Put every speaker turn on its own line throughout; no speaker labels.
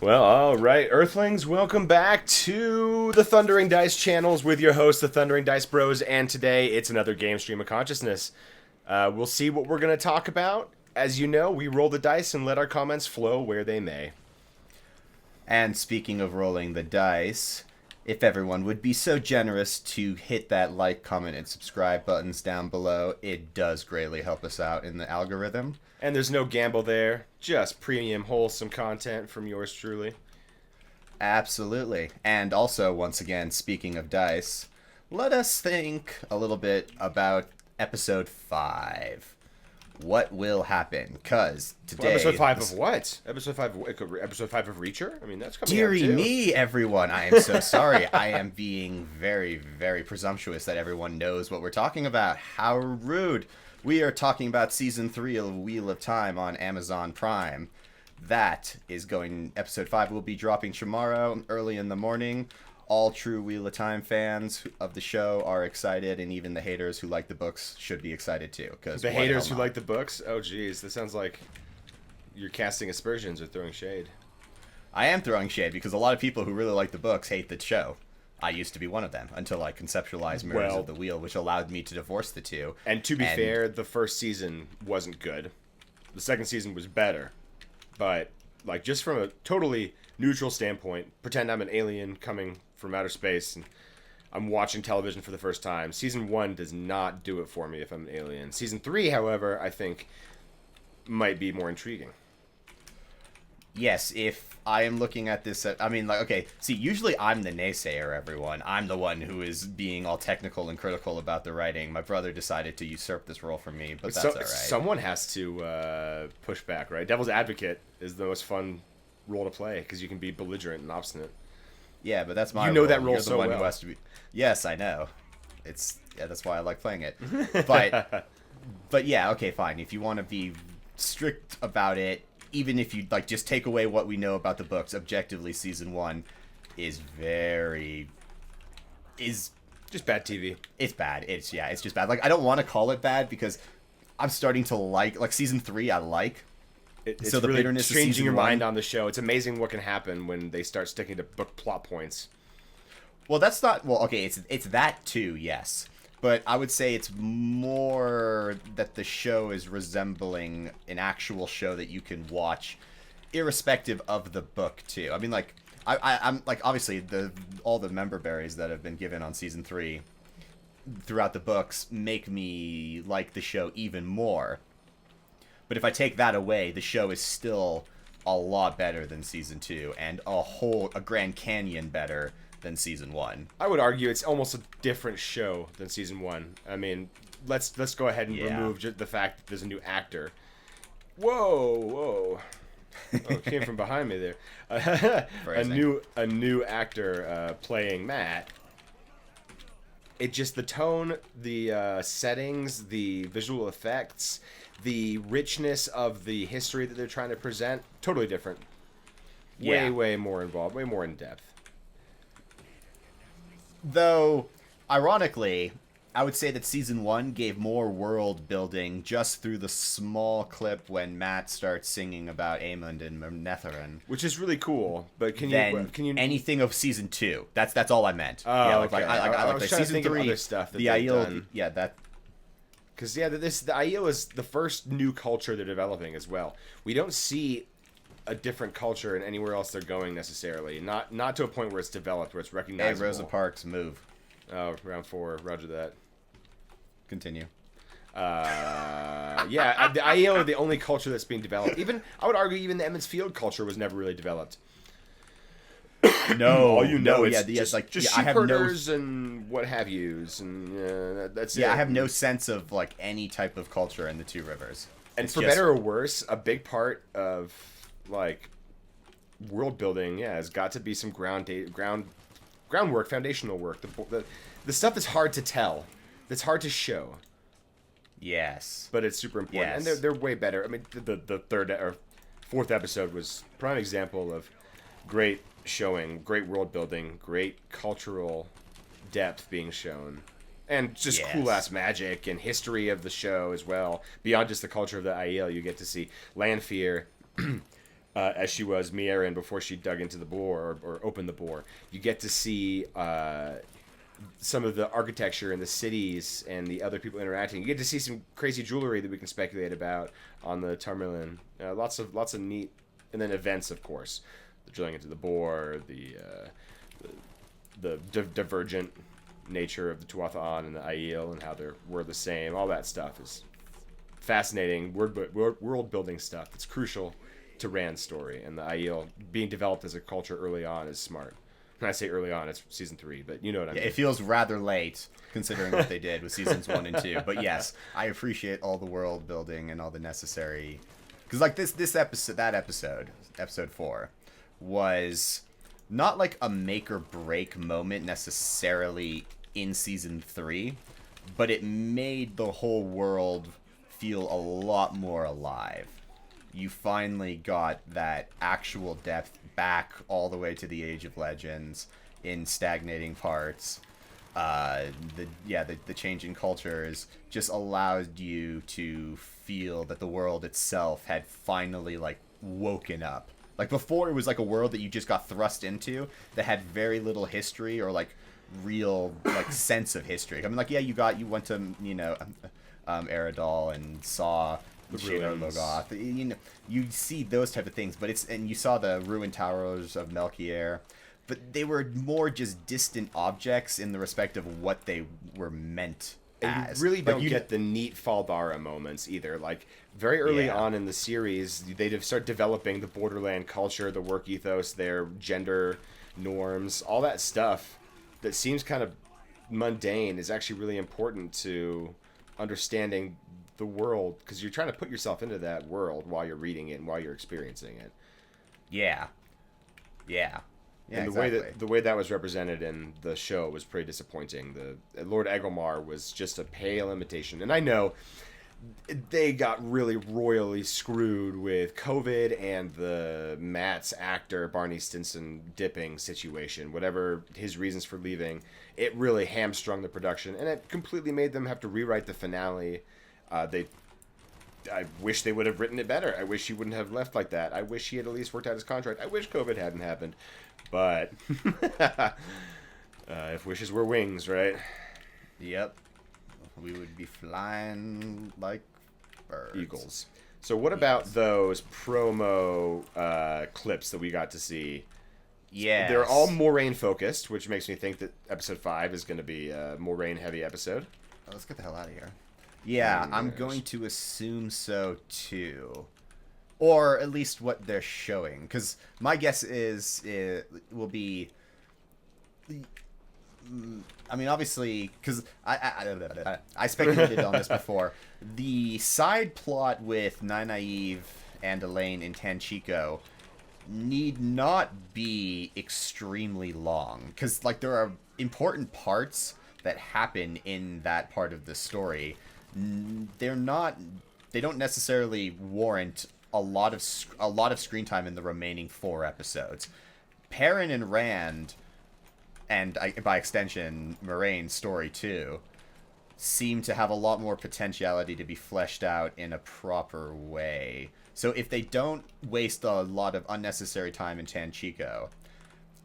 Well, all right, Earthlings, welcome back to the Thundering Dice channels with your host, the Thundering Dice Bros, and today it's another game stream of consciousness. We'll see what we're going to talk about. As you know, we roll the dice and let our comments flow where they may.
And speaking of rolling the dice, if everyone would be so generous to hit that like, comment, and subscribe buttons down below, it does greatly help us out in the algorithm.
And there's no gamble there, just premium, wholesome content from yours truly.
Absolutely. And also, once again, speaking of dice, let us think a little bit about episode 5. What will happen? Because today...
Well, episode 5 of what? Episode 5 of Reacher? I mean, that's coming
Deary
out too.
me, everyone. I am so sorry. I am being very, very presumptuous that everyone knows what we're talking about. How rude. We are talking about Season 3 of Wheel of Time on Amazon Prime. That is going... Episode 5 will be dropping tomorrow, early in the morning. All true Wheel of Time fans of the show are excited, and even the haters who like the books should be excited too.
The haters who like the books? Oh, geez. That sounds like you're casting aspersions or throwing shade.
I am throwing shade because a lot of people who really like the books hate the show. I used to be one of them until I conceptualized Mirrors of the Wheel, which allowed me to divorce the two.
And to be fair, the first season wasn't good. The second season was better. But, like, just from a totally neutral standpoint, pretend I'm an alien coming from outer space and I'm watching television for the first time. Season 1 does not do it for me if I'm an alien. Season 3, however, I think might be more intriguing.
Yes, if I am looking at this, I mean, like, okay, see, usually I'm the naysayer, everyone. I'm the one who is being all technical and critical about the writing. My brother decided to usurp this role from me, but that's all right.
Someone has to push back, right? Devil's Advocate is the most fun role to play because you can be belligerent and obstinate.
Yeah, but that's my role.
You know that role
You're the
so
one
well.
who has to be... Yes, I know. That's why I like playing it. But yeah, okay, fine. If you want to be strict about it, even if you like just take away what we know about the books, objectively, season 1 is
just bad TV.
It's bad. It's just bad. Like, I don't want to call it bad because I'm starting to like season 3. I like.
It's
so the
really
bitterness
changing your
of season
mind
1,
on the show. It's amazing what can happen when they start sticking to book plot points.
Well, that's not... Well, okay, it's that too, yes. But I would say it's more that the show is resembling an actual show that you can watch irrespective of the book, too. I mean, like, I'm like, obviously, all the member berries that have been given on Season 3 throughout the books make me like the show even more. But if I take that away, the show is still a lot better than Season 2 and a Grand Canyon better than Season 1.
I would argue it's almost a different show than Season 1. I mean, let's go ahead and remove the fact that there's a new actor. Whoa. Oh, it came from behind me there. a new actor playing Matt. It just, the tone, the settings, the visual effects, the richness of the history that they're trying to present, totally different. Way more involved, way more in depth.
Though, ironically, I would say that Season 1 gave more world building just through the small clip when Matt starts singing about Aemond and Melindhra.
Which is really cool, but can you
anything of Season 2? That's all I meant.
Oh,
yeah,
okay. I was trying to
Season
think
3,
of other stuff that
the
they've
Aiel,
done.
yeah, that...
Because, the Aiel is the first new culture they're developing as well. We don't see a different culture in anywhere else they're going necessarily. Not to a point where it's developed, where it's recognizable.
Hey, Rosa Parks, move.
Oh, round 4, roger that.
Continue.
Yeah, the Aiel are the only culture that's being developed. Even, I would argue, even the Emmons Field culture was never really developed.
No,
all you know is
just
sheep
I have
herders and what have yous, and that's it.
I have no sense of like any type of culture in the Two Rivers.
And for better or worse, a big part of like world building, has got to be some groundwork, foundational work. The stuff that's hard to tell, that's hard to show.
Yes,
but it's super important,
yes.
And they're way better. I mean, the third or fourth episode was prime example of great showing, great world building, great cultural depth being shown, and just cool ass magic and history of the show as well. Beyond just the culture of the Aiel, you get to see Lanfear. as she was Moiraine before she dug into the bore or opened the bore. You get to see some of the architecture in the cities and the other people interacting. You get to see some crazy jewelry that we can speculate about on the Tarmillion. Lots of neat, and then events, of course. The drilling into the bore, the divergent nature of the Tuatha'an and the Aiel and how we're the same. All that stuff is fascinating world building stuff that's crucial to Rand's story, and the Aiel being developed as a culture early on is smart. When I say early on, it's season 3, but you know what I mean.
It feels rather late considering what they did with seasons 1 and 2. But yes, I appreciate all the world building and all the necessary. Because like this episode, episode 4, was not like a make or break moment necessarily in season 3, but it made the whole world feel a lot more alive. You finally got that actual depth back all the way to the Age of Legends in stagnating parts. The change in cultures just allowed you to feel that the world itself had finally like woken up. Like before, it was like a world that you just got thrust into that had very little history or like real like sense of history. I mean, like you went to Eredal and saw the Shadar Logoth. You see those type of things, but you saw the ruined towers of Melchior, but they were more just distant objects in the respect of what they were meant as.
You really don't get the neat Faldara moments either. Like very early on in the series, they start developing the borderland culture, the work ethos, their gender norms, all that stuff that seems kind of mundane is actually really important to understanding the world, because you're trying to put yourself into that world while you're reading it and while you're experiencing it. And the way that was represented in the show was pretty disappointing. The Lord Egelmar was just a pale imitation, and I know they got really royally screwed with COVID and the Matt's actor Barney Stinson dipping situation. Whatever his reasons for leaving, it really hamstrung the production, and it completely made them have to rewrite the finale. I wish they would have written it better. I wish he wouldn't have left like that. I wish he had at least worked out his contract. I wish COVID hadn't happened. But if wishes were wings, right?
Yep. We would be flying like birds.
Eagles. So what about those promo clips that we got to see?
Yeah.
They're all Moiraine focused, which makes me think that episode 5 is going to be a Moiraine heavy episode.
Oh, let's get the hell out of here. Yeah, I'm going to assume so too. Or at least what they're showing. Because my guess is it will be... I mean, obviously, because I speculated on this before. The side plot with Nynaeve and Elaine in Tanchico need not be extremely long. Because, like, there are important parts that happen in that part of the story. They don't necessarily warrant a lot of screen time in the remaining 4 episodes. Perrin and Rand, and by extension Moiraine's story too, seem to have a lot more potentiality to be fleshed out in a proper way. So if they don't waste a lot of unnecessary time in Tanchico,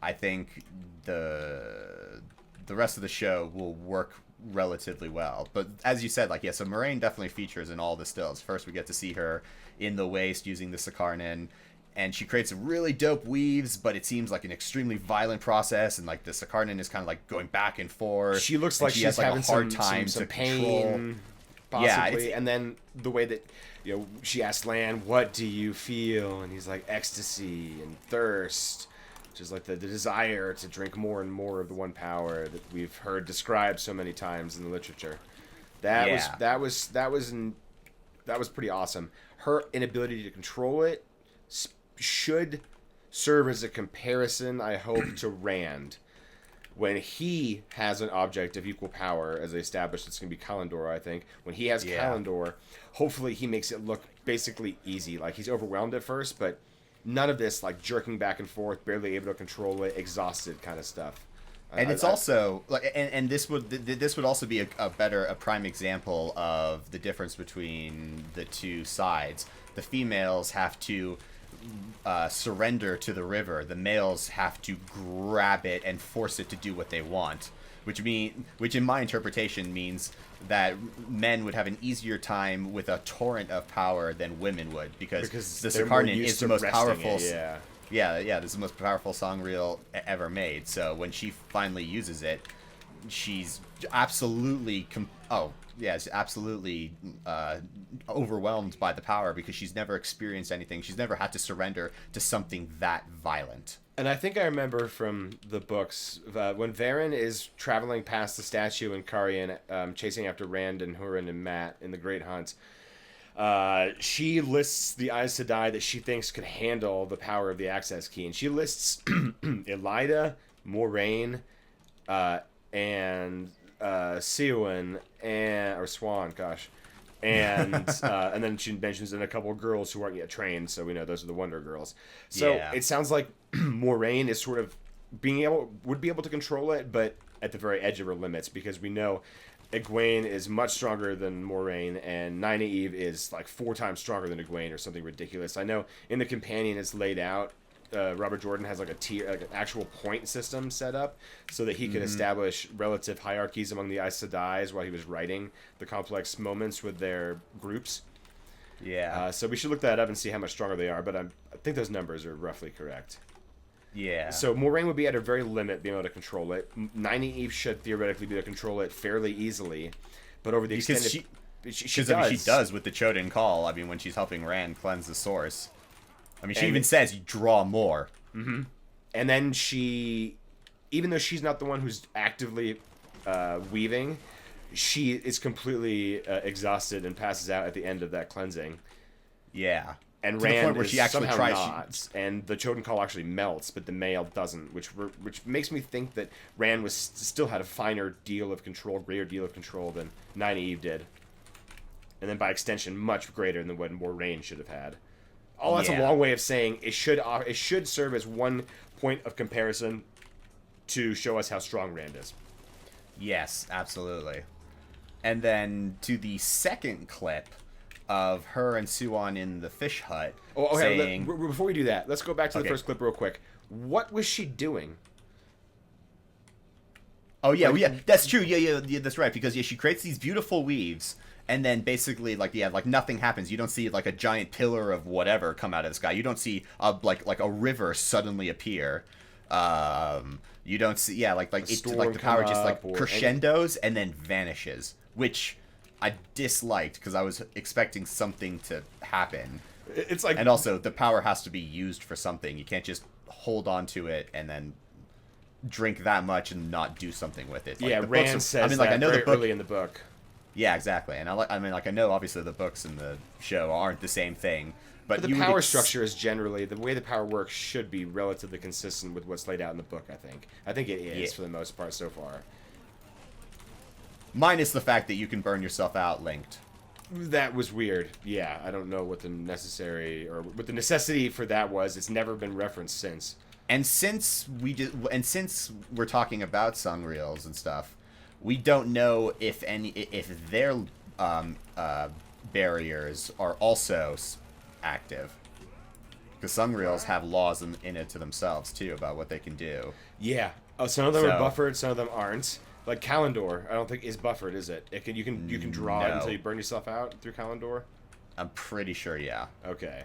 I think the rest of the show will work relatively well. But as you said, so Moiraine definitely features in all the stills. First, we get to see her in the waste using the Sakarnan, and she creates some really dope weaves, but it seems like an extremely violent process, and like the Sakarnan is kind of like going back and forth.
She looks like she's having a hard time some pain, possibly. And then the way that she asks Lan, "What do you feel?" and he's like, "Ecstasy and thirst." Which is like the desire to drink more and more of the one power that we've heard described so many times in the literature. That was pretty awesome. Her inability to control it should serve as a comparison, I hope, to Rand. When he has an object of equal power, as they established, it's going to be Kalandor, I think. When he has Kalandor, hopefully he makes it look basically easy. Like, he's overwhelmed at first, but none of this, like, jerking back and forth, barely able to control it, exhausted kind of stuff.
And it's also like, and this would also be a prime example of the difference between the two sides. The females have to surrender to the river, the males have to grab it and force it to do what they want, which in my interpretation means that men would have an easier time with a torrent of power than women would, because the Sicardian is the most powerful. Yeah, this is the most powerful song reel ever made. So when she finally uses it, she's absolutely overwhelmed by the power, because she's never experienced anything. She's never had to surrender to something that violent.
And I think I remember from the books, when Varen is traveling past the statue in Carian, chasing after Rand and Hurin and Mat in the Great Hunt, she lists the Aes Sedai that she thinks could handle the power of the access key. And she lists Elida, Moiraine, and Siuan, or Swan, gosh. And then she mentions a couple of girls who aren't yet trained, so we know those are the Wonder Girls. So It sounds like Moiraine is sort of would be able to control it, but at the very edge of her limits, because we know Egwene is much stronger than Moiraine, and Nynaeve is like 4 times stronger than Egwene, or something ridiculous. I know in the companion it's laid out. Robert Jordan has like a tier, like an actual point system set up, so that he could establish relative hierarchies among the Aes Sedai while he was writing the complex moments with their groups.
Yeah.
So we should look that up and see how much stronger they are, but I think those numbers are roughly correct.
Yeah.
So Moiraine would be at her very limit being able to control it. Nynaeve should theoretically be able to control it fairly easily, but over the extended... She
does with the Choden Call. I mean, when she's helping Rand cleanse the source. I mean, she even says, you draw more.
Mm-hmm. And then she, even though she's not the one who's actively weaving, she is completely exhausted and passes out at the end of that cleansing.
Yeah.
And
to
Rand
the point where
is
she actually
somehow
tries,
not, and the Choden Call actually melts, but the male doesn't, which makes me think that Rand still had a finer deal of control, greater deal of control than Nynaeve did. And then by extension, much greater than what Moiraine should have had. Oh, that's a long way of saying it should serve as one point of comparison to show us how strong Rand is.
Yes, absolutely. And then to the second clip of her and Siuan in the fish hut.
Oh, okay. Saying... Before we do that, let's go back to the first clip real quick. What was she doing?
Oh, yeah, that's true. Yeah, that's right. Because she creates these beautiful weaves, and then basically, like nothing happens. You don't see like a giant pillar of whatever come out of the sky. You don't see like a river suddenly appear. You don't see like the power just like crescendos and then vanishes, which I disliked because I was expecting something to happen.
It's like,
and also the power has to be used for something. You can't just hold on to it and then drink that much and not do something with it.
Like, Rand says I know very early in the book.
Yeah, exactly. And I know obviously the books and the show aren't the same thing, but
the power structure is generally, the way the power works should be relatively consistent with what's laid out in the book, I think it is for the most part so far.
Minus the fact that you can burn yourself out linked.
That was weird. Yeah, I don't know what the necessity for that was. It's never been referenced since.
And since we're talking about song reels and stuff, we don't know if their barriers are also active. Because song reels have laws in it to themselves too about what they can do.
Yeah. Oh, some of them are buffered, some of them aren't. Like Kalendor, I don't think is buffered, is it? You can draw it until you burn yourself out through Kalendor.
I'm pretty sure, yeah.
Okay.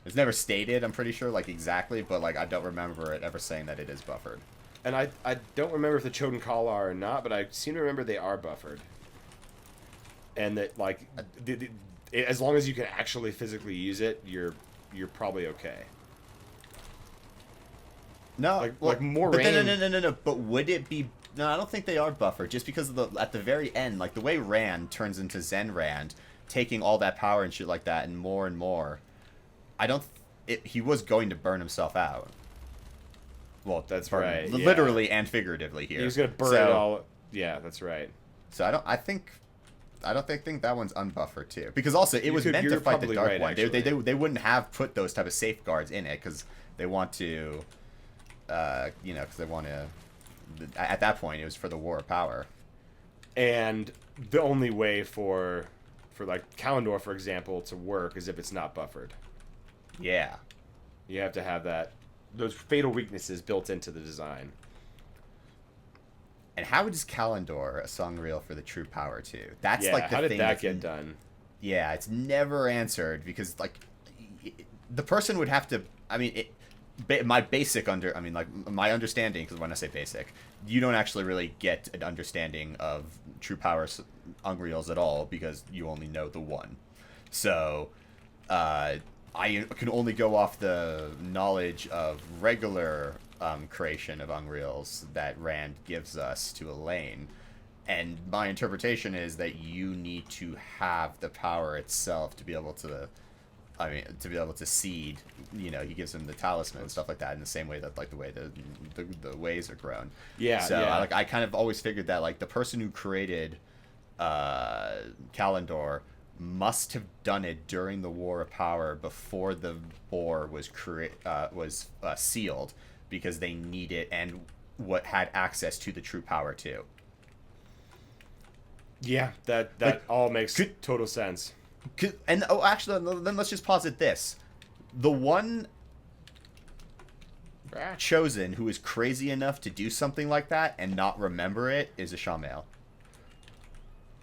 It's never stated, I'm pretty sure, like, exactly, but, like, I don't remember it ever saying that it is buffered.
And I don't remember if the Choden Call are or not, but I seem to remember they are buffered. And that, like, as long as you can actually physically use it, you're probably okay.
No,
like Moiraine...
No. But would it be... No, I don't think they are buffered, just because of at the very end, like, the way Rand turns into Zen Rand, taking all that power and shit like that, and more... he was going to burn himself out. Well,
that's right.
Literally and figuratively here.
He was going to burn it all. Yeah, that's right.
So I don't think that one's unbuffered too. Because also it was meant to fight the Dark One. They wouldn't have put those type of safeguards in it because they want to, because they want to. At that point, it was for the War of Power.
And the only way for like Kalendor, for example, to work is if it's not buffered.
Yeah.
You have to have those fatal weaknesses built into the design.
And how does Kalendor a songreel for the true power too? That's
Yeah,
like the
how did
thing
that get done?
Yeah, it's never answered because like the person would have to. I mean, my understanding, because when I say basic, you don't actually really get an understanding of true power unreels at all because you only know the one. So I can only go off the knowledge of regular creation of unreels that Rand gives us to Elaine. And my interpretation is that you need to have the power itself to be able to, seed. You know, he gives him the talisman and stuff like that in the same way that, like, the way the ways are grown.
Yeah.
So,
yeah.
I kind of always figured that, like, the person who created Kalendor must have done it during the War of Power before the war was sealed, because they need it and what had access to the true power too.
Yeah, that
Like,
all makes total sense.
And actually, then let's just posit this: the one chosen who is crazy enough to do something like that and not remember it is a Shamael.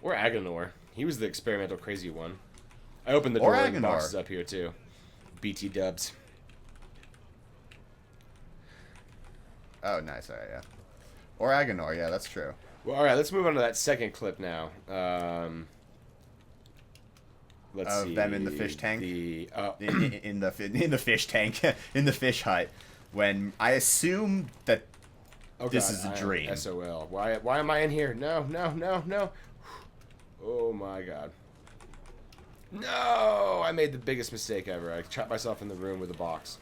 Or Agenor. He was the experimental crazy one. I opened the door and the boxes up here too. BT dubs.
Oh, nice. All right, yeah. Or Agenor, yeah, that's true.
Well, all right, let's move on to that second clip now. Let's see.
Them in the fish tank. In the fish tank, in the fish hut, when I assume that this is a dream.
SOL. Why am I in here? No. Oh my god. No! I made the biggest mistake ever. I trapped myself in the room with a box.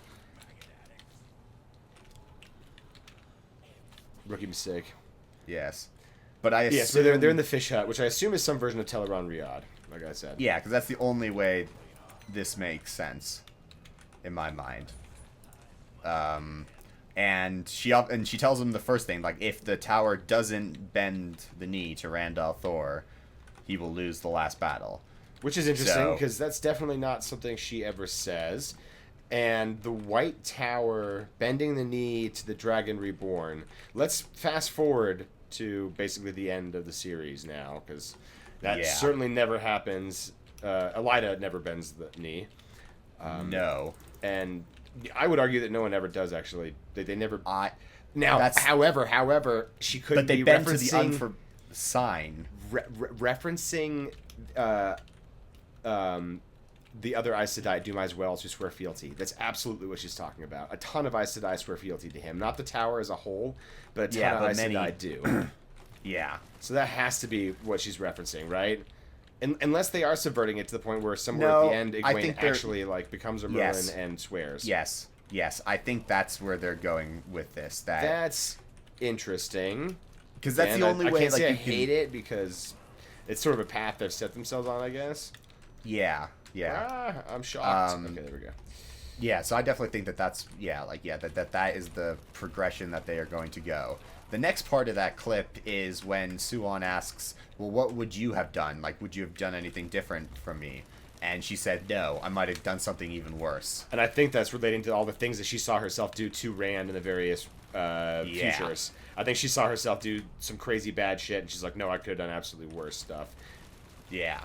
Rookie mistake.
Yes. But I assume...
Yeah, so they're in the fish hut, which I assume is some version of Teleron Riyadh, like I said.
Yeah, because that's the only way this makes sense, in my mind. And she tells him the first thing, like, if the tower doesn't bend the knee to Randall Thor, he will lose the last battle.
Which is interesting, because that's definitely not something she ever says. And the White Tower bending the knee to the Dragon Reborn. Let's fast forward to basically the end of the series now, because that certainly never happens. Elida never bends the knee.
No.
And I would argue that no one ever does, actually. They never...
Now,
however, she could
be referencing... But they bend to the sign.
Referencing... the other Aes Sedai do as well to swear fealty. That's absolutely what she's talking about. A ton of Aes Sedai swear fealty to him. Not the tower as a whole, but a ton of Aes Sedai do.
Yeah.
So that has to be what she's referencing, right? Unless they are subverting it to the point where somewhere at the end, Egwene actually becomes a Merlin and swears.
Yes. I think that's where they're going with this.
That's interesting.
Because that's the only way.
I can't say I hate it, because it's sort of a path they've set themselves on, I guess.
Yeah.
I'm shocked. Okay, there we go.
Yeah, so I definitely think that is the progression that they are going to go. The next part of that clip is when Siuan asks, well, what would you have done? Like, would you have done anything different from me? And she said, no, I might have done something even worse.
And I think that's relating to all the things that she saw herself do to Rand in the various futures. I think she saw herself do some crazy bad shit, and she's like, no, I could have done absolutely worse stuff.
Yeah.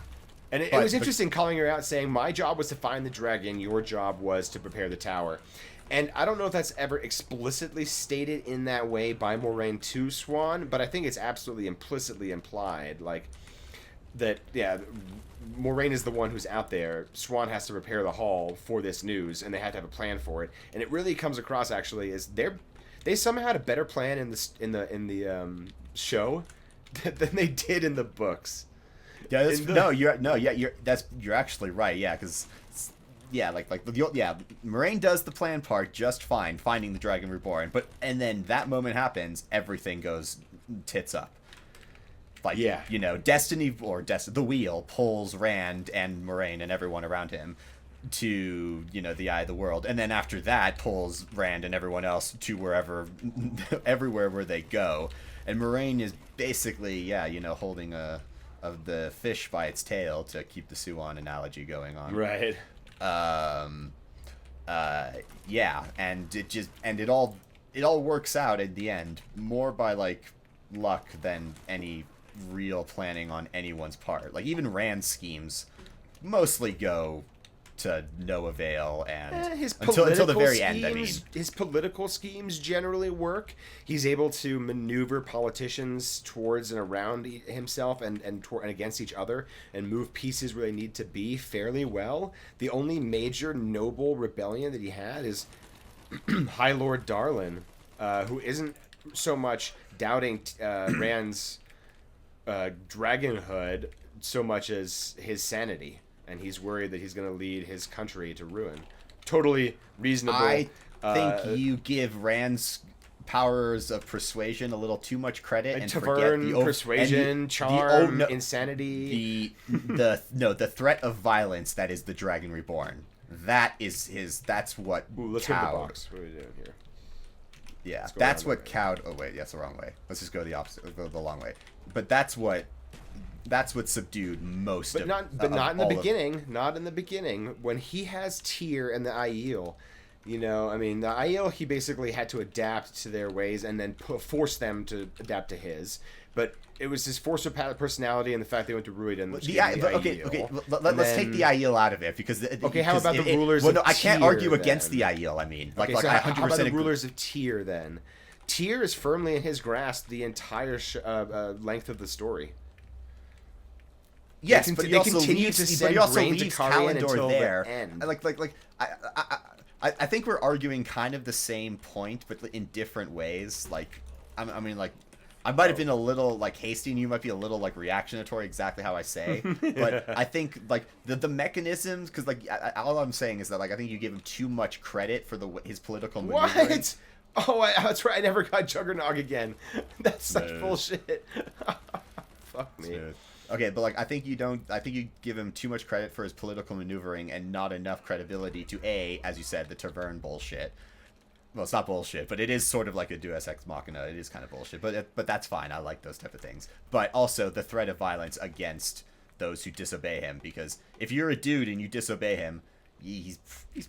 And it was interesting calling her out, saying, my job was to find the dragon, your job was to prepare the tower. And I don't know if that's ever explicitly stated in that way by Moiraine to Siuan, but I think it's absolutely implicitly implied. Like, that, Moiraine is the one who's out there. Siuan has to prepare the hall for this news, and they had to have a plan for it. And it really comes across, actually, as they somehow had a better plan in the show than they did in the books.
Yeah, you're actually right. Yeah, because Moiraine does the plan part just fine, finding the Dragon Reborn, and then that moment happens, everything goes tits up. Like, Destiny or the wheel pulls Rand and Moiraine and everyone around him to the eye of the world, and then after that pulls Rand and everyone else to everywhere where they go, and Moiraine is basically holding of the fish by its tail, to keep the Siuan analogy going on.
Right.
Yeah, and it all works out in the end more by like luck than any real planning on anyone's part. Like even Rand's schemes mostly go to no avail, and until the very end. I mean,
his political schemes generally work. He's able to maneuver politicians towards and around himself and against each other, and move pieces where they need to be fairly well. The only major noble rebellion that he had is High Lord Darlin, who isn't so much doubting Rand's dragonhood so much as his sanity. And he's worried that he's going to lead his country to ruin. Totally reasonable.
I think you give Rand's powers of persuasion a little too much credit, and forget the
persuasion, charm, insanity.
The threat of violence that is the Dragon Reborn. That is his. That's what.
Ooh, let's
cowed.
go to the box. What are we doing here?
Yeah, that's what cowed. Oh wait, that's the wrong way. Let's just go the opposite, the long way. But that's what subdued most.
But not in the beginning. Not in the beginning. When he has Tyr and the Aiel, you know, I mean, the Aiel, he basically had to adapt to their ways and then force them to adapt to his. But it was his force of personality and the fact they went to Ruiden.
Okay. Let's take the Aiel out of it because.
How about the rulers?
Well, no, I can't argue against the Aiel. I mean,
I 100% the rulers of Tyr then? Tyr is firmly in his grasp the entire length of the story.
Yes, but he also leaves
Kalendor
there.
The end.
I think we're arguing kind of the same point, but in different ways. Like, I mean, like, I might have been a little like hasty, and you might be a little like reactionary, exactly how I say. But I think like the mechanisms, because like all I'm saying is that like I think you give him too much credit for his political maneuvering.
What? Oh, that's right. I never got Juggernog again. That's such bullshit. Fuck me.
Smooth. Okay, but like I think you give him too much credit for his political maneuvering and not enough credibility to as you said, the Tavern bullshit. Well, it's not bullshit, but it is sort of like a Deus Ex Machina. It is kind of bullshit, but that's fine. I like those type of things. But also the threat of violence against those who disobey him, because if you're a dude and you disobey him, he's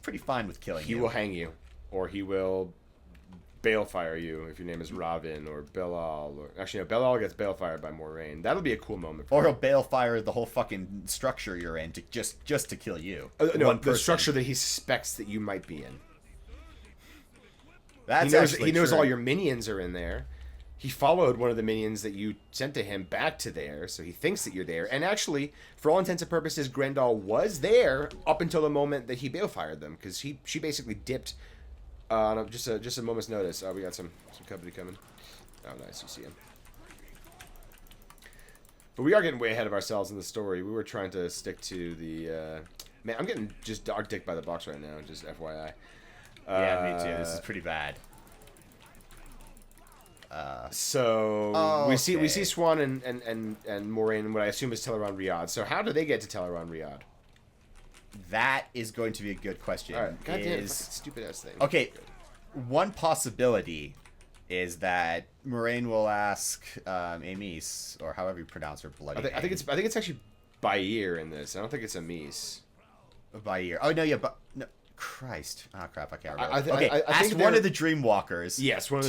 pretty fine with killing you.
He will hang you, or he will balefire you if your name is Robin or Belal, or actually no, Belal gets balefired by Moiraine. That'll be a cool moment.
Or he'll balefire the whole fucking structure you're in to just to kill you.
No, the structure that he suspects that you might be in.
He
knows all your minions are in there. He followed one of the minions that you sent to him back to there, so he thinks that you're there. And actually, for all intents and purposes, Grendel was there up until the moment that he balefired them, because she basically dipped on just a moment's notice. Oh, we got some company coming. Oh, nice, you see him. But we are getting way ahead of ourselves in the story. We were trying to stick to the... man, I'm getting just dog dicked by the box right now, just FYI.
Yeah, me too. This is pretty bad.
We see Siuan and Moiraine, what I assume is Teleron Riyadh. So how do they get to Teleron Riyadh?
That is going to be a good question.
All right. Goddamn, stupid ass thing.
Okay, one possibility is that Moiraine will ask Amis, or however you pronounce her bloody name.
I think it's actually Bair in this. I don't think it's Amis.
Bair. Oh no, yeah, but no. Christ. Oh, crap, I can't remember.
I
ask
think
one of the Dreamwalkers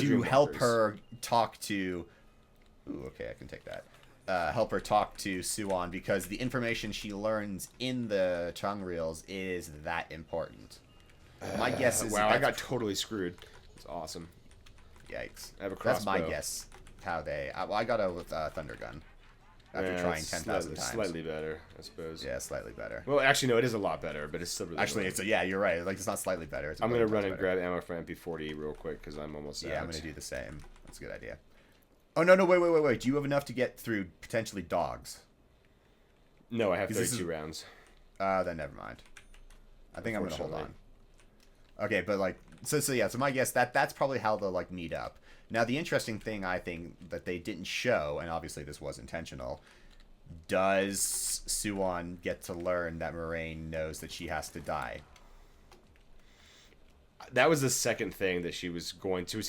to
help her talk to... Ooh, okay, I can take that. Help her talk to Siuan, because the information she learns in the Changreels is that important. My guess is...
Wow, I got totally screwed. It's awesome.
Yikes.
I have a crossbow.
That's my guess. How they... I got with Thunder Gun. After trying 10,000 times.
Slightly better, I suppose.
Yeah, slightly better.
Well, actually, no, it is a lot better, but it's still really
Actually, you're right. Like, it's not slightly better.
I'm going to run and grab ammo for MP40 real quick, because I'm almost out.
Yeah, I'm going to do the same. That's a good idea. Oh, no, wait. Do you have enough to get through, potentially, dogs?
No, I have 32 rounds.
Then never mind. I think I'm going to hold on. Okay, but, like, so my guess, that's probably how they'll, like, meet up. Now, the interesting thing, I think, that they didn't show, and obviously this was intentional, does Siuan get to learn that Moiraine knows that she has to die?
That was the second thing that she was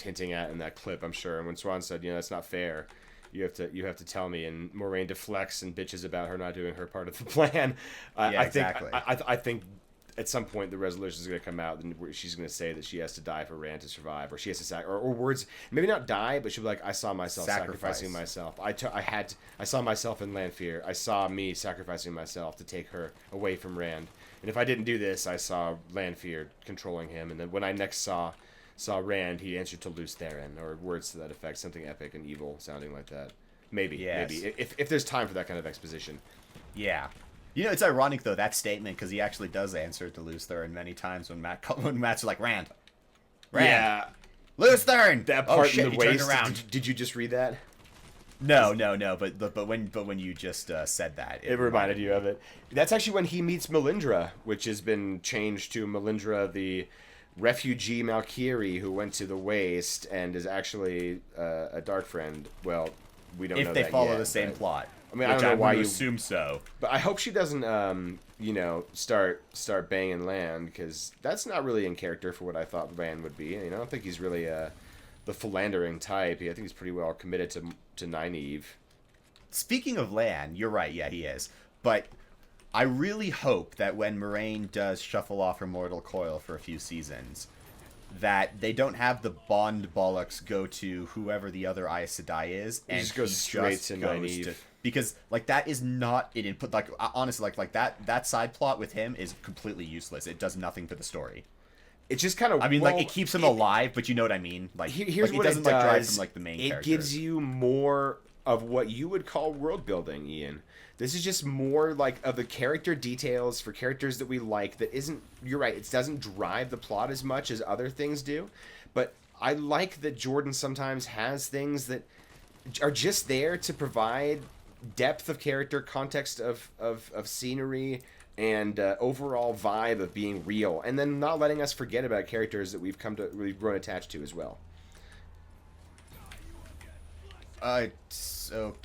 hinting at in that clip, I'm sure. And when Siuan said, that's not fair, you have to tell me, and Moiraine deflects and bitches about her not doing her part of the plan.
Exactly.
I think at some point the resolution is going to come out, and she's going to say that she has to die for Rand to survive, or she has to or words, maybe not die, but she'll be like, I saw myself sacrificing myself. I saw myself in Lanfear. I saw me sacrificing myself to take her away from Rand. And if I didn't do this, I saw Lanfear controlling him. And then when I next saw Rand, he answered to Lews Therin, or words to that effect, something epic and evil sounding like that. Maybe, maybe if there's time for that kind of exposition.
Yeah. You know, it's ironic though, that statement, because he actually does answer to Lews Therin many times when Matt's like, Rand.
Yeah.
Lews Therin.
That part
shit,
in the waist. Did you just read that?
No. But when you just said that,
it reminded you of it. That's actually when he meets Melindhra, which has been changed to Melindhra, the refugee Malkiri who went to the Waste and is actually a Dark Friend. Well, we don't know that yet.
If they follow the same plot.
I mean, I don't know why you
assume so.
But I hope she doesn't, start banging Lan, because that's not really in character for what I thought Lan would be. I don't think he's really the philandering type. I think he's pretty well committed to Nynaeve.
Speaking of Lan, you're right. Yeah, he is. But I really hope that when Moiraine does shuffle off her mortal coil for a few seasons, that they don't have the Bond bollocks go to whoever the other Aes Sedai is, and
just goes straight to Nynaeve.
Because that is not an input. Like honestly, like that side plot with him is completely useless. It does nothing for the story.
It's just kind of.
I mean, it keeps him alive, but you know what I mean. Like,
here's what
it doesn't
it does.
drive from the main character.
It gives you more of what you would call world building, Ian. This is just more of the character details for characters that we like. That isn't. You're right. It doesn't drive the plot as much as other things do, but I like that Jordan sometimes has things that are just there to provide depth of character, context of scenery, and overall vibe of being real, and then not letting us forget about characters that we've grown attached to as well.
So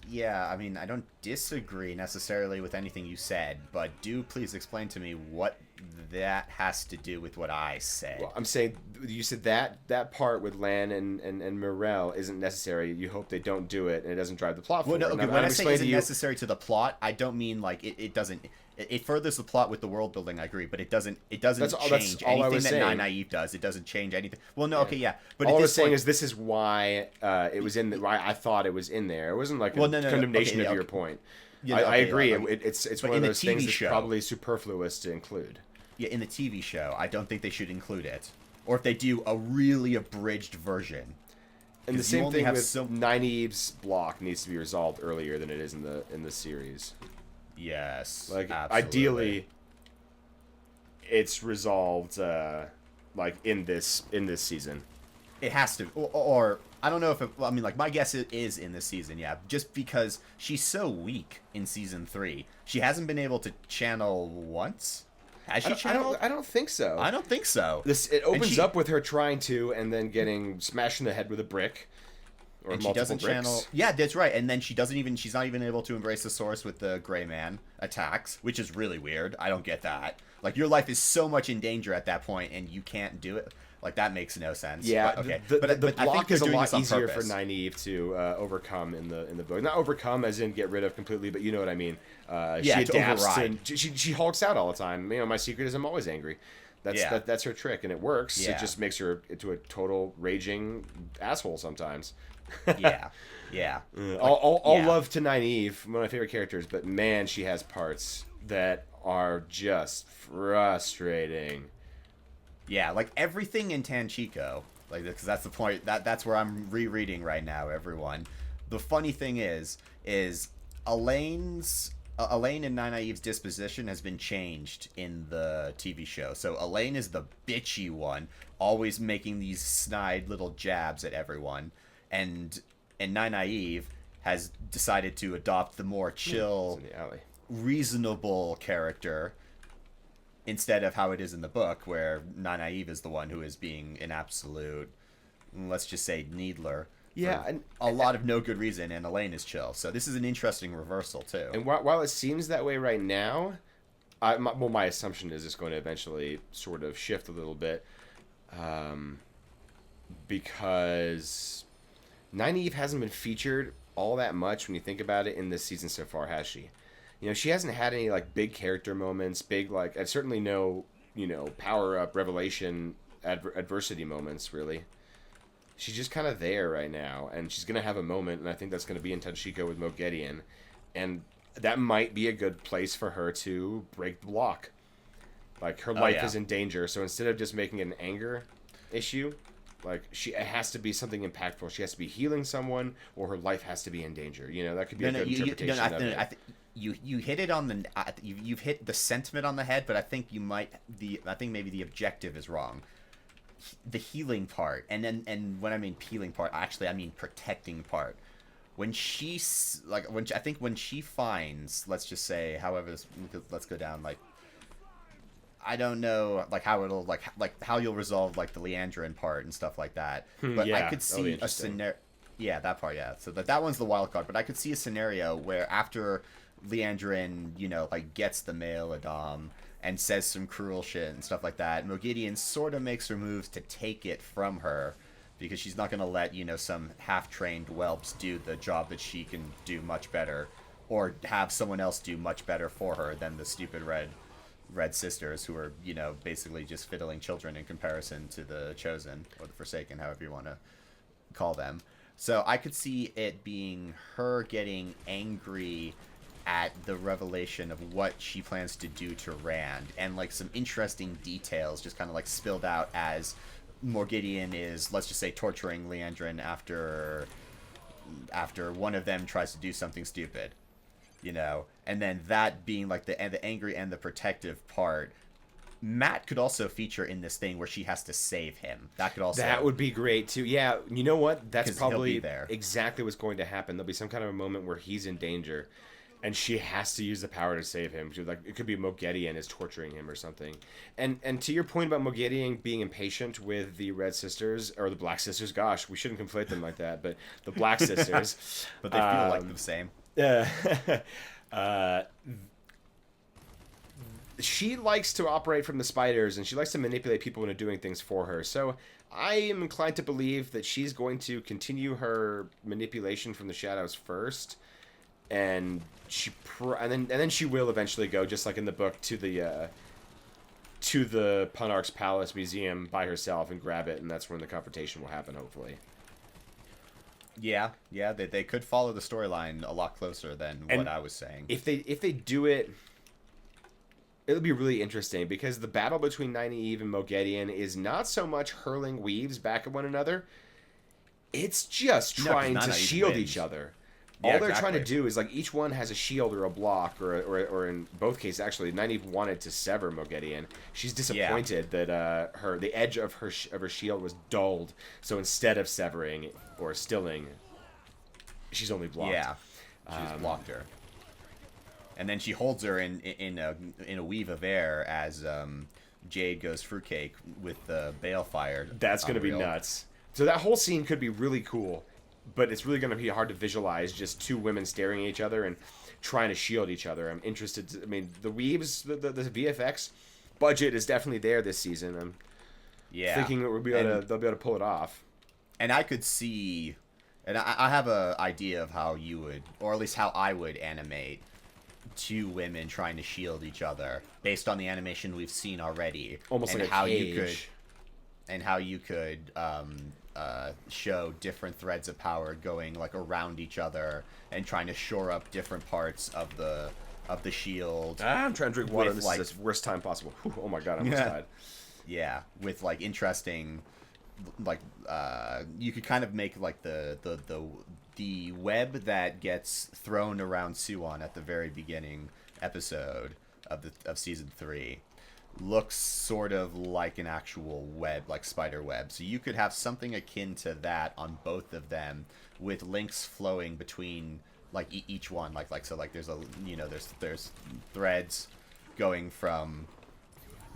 yeah, I mean, I don't disagree necessarily with anything you said, but do please explain to me what that has to do with what I said.
Well, I'm saying you said that part with Lan and Morel isn't necessary. You hope they don't do it, and it doesn't drive the plot forward.
Well, no, okay, when I say isn't necessary to the plot, I don't mean it doesn't. It furthers the plot with the world building. I agree, but it doesn't change anything that Nynaeve does. It doesn't change anything. Well, no, okay, yeah, but
all I was saying is this is why it was in. Why I thought it was in there. It wasn't like a condemnation of your point. Yeah, I agree. It's one of those things that's probably superfluous to include.
Yeah, in the TV show, I don't think they should include it, or if they do, a really abridged version.
And the same thing with Nynaeve's block needs to be resolved earlier than it is in the series.
Yes,
like
absolutely.
Ideally, it's resolved in this season.
It has to, or I don't know if I mean, my guess is in this season, yeah, just because she's so weak in season 3, she hasn't been able to channel once. Has she channeled?
I don't think so.
I don't think so.
It opens up with her trying to, and then getting smashed in the head with a brick. Or
and she doesn't channel. Yeah, that's right. And then she's not even able to embrace the source with the Gray Man attacks, which is really weird. I don't get that. Your life is so much in danger at that point, and you can't do it. That makes no sense.
Yeah,
but, okay.
The block is a lot easier for Nynaeve to overcome in the book. Not overcome as in get rid of completely, but you know what I mean. She adapts to she hulks out all the time. My secret is I'm always angry. That's her trick, and it works. Yeah. It just makes her into a total raging asshole sometimes.
Yeah.
All love to Nynaeve, one of my favorite characters, but man, she has parts that are just frustrating.
Yeah, everything in Tanchico, because that's the point. That's where I'm rereading right now, everyone. The funny thing is Elaine and Nynaeve's disposition has been changed in the TV show. So Elaine is the bitchy one, always making these snide little jabs at everyone. And Nynaeve has decided to adopt the more chill, reasonable character instead of how it is in the book, where Nynaeve is the one who is being an absolute, let's just say, needler.
Yeah, and
a lot of no good reason, and Elaine is chill. So this is an interesting reversal too.
And while it seems that way right now, my assumption is it's going to eventually sort of shift a little bit, because Nynaeve hasn't been featured all that much when you think about it in this season so far, has she? She hasn't had any like big character moments, big like, and certainly no, power up revelation adversity moments really. She's just kind of there right now, and she's gonna have a moment, and I think that's gonna be in Tachiko with Moghedien, and that might be a good place for her to break the block. Like her life is in danger, so instead of just making it an anger issue, like it has to be something impactful. She has to be healing someone, or her life has to be in danger. That could be a good interpretation of it.
You hit it on the you've hit the sentiment on the head, but I think I think maybe the objective is wrong. The healing part, and when I mean healing part, actually I mean protecting part. When she when she finds, let's just say, however let's go down, like, I don't know, like how it'll like how you'll resolve like the Leandrin part and stuff like that. But I could see a scenario. Yeah, that part. Yeah, so that one's the wild card. But I could see a scenario where after Leandrin, like gets the male Adam and says some cruel shit and stuff like that, Moghedien sort of makes her moves to take it from her, because she's not going to let, some half-trained whelps do the job that she can do much better, or have someone else do much better for her than the stupid red sisters, who are, basically just fiddling children in comparison to the Chosen, or the Forsaken, however you want to call them. So I could see it being her getting angry at the revelation of what she plans to do to Rand, and like some interesting details just kind of like spilled out as Moghedien is, let's just say, torturing Leandrin after one of them tries to do something stupid, and then that being like the angry and the protective part. Matt could also feature in this thing where she has to save him. That would
be great too. Yeah, you know what? That's probably
there.
Exactly what's going to happen. There'll be some kind of a moment where he's in danger, and she has to use the power to save him. Like, it could be Moghedien is torturing him or something. And to your point about Moghedien being impatient with the Red Sisters, or the Black Sisters, gosh, we shouldn't conflate them like that, but the Black Sisters.
But they feel like the same.
She likes to operate from the spiders, and she likes to manipulate people into doing things for her. So I am inclined to believe that she's going to continue her manipulation from the shadows first, and then she will eventually go, just like in the book, to the Punarch's Palace Museum by herself and grab it, and that's when the confrontation will happen, hopefully.
Yeah, they could follow the storyline a lot closer than what I was saying.
If they do it, it'll be really interesting, because the battle between Nynaeve and Moghedien is not so much hurling weaves back at one another. It's just trying to shield each other.
Yeah,
all they're trying to do is, like, each one has a shield or a block, or in both cases, actually, Nynaeve wanted to sever Moghedien. She's disappointed that the edge of her shield was dulled, so instead of severing or stilling, she's only blocked.
Yeah, she's blocked her. And then she holds her in a weave of air as Jade goes fruitcake with the balefire.
That's going to be nuts. So that whole scene could be really cool, but it's really going to be hard to visualize just two women staring at each other and trying to shield each other. I'm interested. The weaves, the VFX budget is definitely there this season. I'm thinking that they'll be able to pull it off.
And I could see, and I have an idea of how you would, or at least how I would animate two women trying to shield each other based on the animation we've seen already.
Almost
and
like
how
a cage.
how you could show different threads of power going like around each other and trying to shore up different parts of the shield.
I'm trying to drink water. This is the worst time possible. Whew, oh my god, I almost died.
Yeah, with like interesting, like you could kind of make like the web that gets thrown around Siuan at the very beginning episode of season 3 looks sort of like an actual web, like spider web. So you could have something akin to that on both of them, with links flowing between like each one. Like there's there's threads going from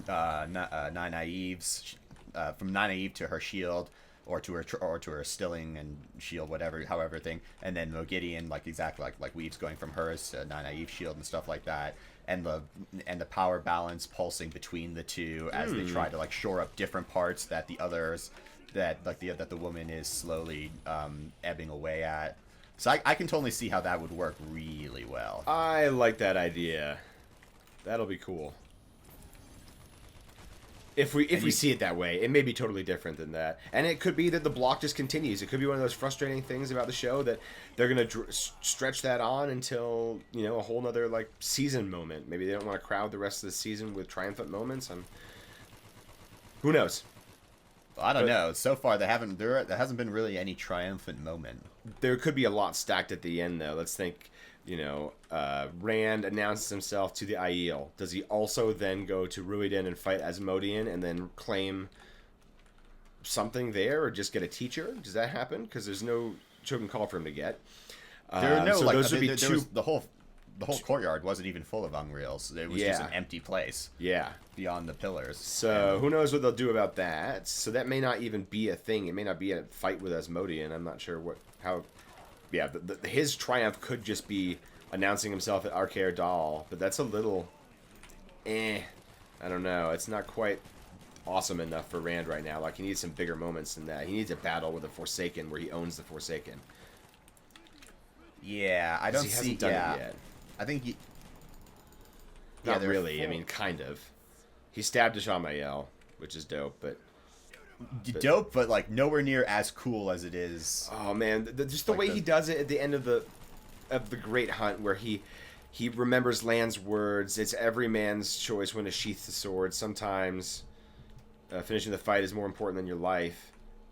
Nynaeve's from Nynaeve to her shield, or to her stilling and shield, however thing, and then Moghedien like exactly like weaves going from hers to Nynaeve's shield and stuff like that, and the power balance pulsing between the two as they try to like shore up different parts that the others that the woman is slowly ebbing away at. So I can totally see how that would work really well.
I like that idea. That'll be cool. If we see it that way, it may be totally different than that, and it could be that the block just continues. It could be one of those frustrating things about the show that they're gonna stretch that on until a whole nother like season moment. Maybe they don't want to crowd the rest of the season with triumphant moments. Who knows?
I don't know. So far, there hasn't been really any triumphant moment.
There could be a lot stacked at the end, though. Let's think. Rand announces himself to the Aiel. Does he also then go to Ruiden and fight Asmodean and then claim something there, or just get a teacher? Does that happen? Because there's no chosen call for him to get.
There are no
so
like
those would be
the whole courtyard wasn't even full of Ungreals. It was just an empty place.
Yeah.
Beyond the pillars.
So who knows what they'll do about that? So that may not even be a thing. It may not be a fight with Asmodean. I'm not sure how. Yeah, his triumph could just be announcing himself at Arcaer Dal, but that's a little, I don't know. It's not quite awesome enough for Rand right now. Like, he needs some bigger moments than that. He needs a battle with a Forsaken where he owns the Forsaken.
Yeah, I don't see.
He hasn't done it yet.
I think.
Not really. I mean, kind of. He stabbed Ishamael, which is dope, but
dope, but like nowhere near as cool as it is.
Oh man, just the way he does it at the end of the Great Hunt, where he remembers Lan's words. It's every man's choice when to sheath the sword. Sometimes finishing the fight is more important than your life.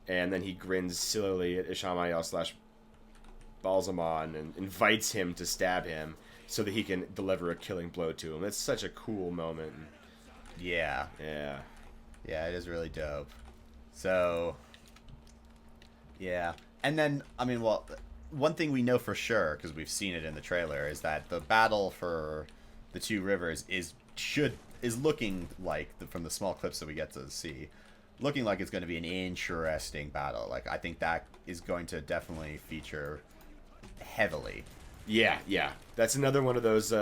And then he grins sillily at Ishamael / Balsamon and invites him to stab him so that he can deliver a killing blow to him. That's such a cool moment.
Yeah, it is really dope. So, yeah. And then, I mean, well, one thing we know for sure, because we've seen it in the trailer, is that the battle for the two rivers is looking like, from the small clips that we get to see, looking like it's going to be an interesting battle. Like, I think that is going to definitely feature heavily.
Yeah. That's another one of those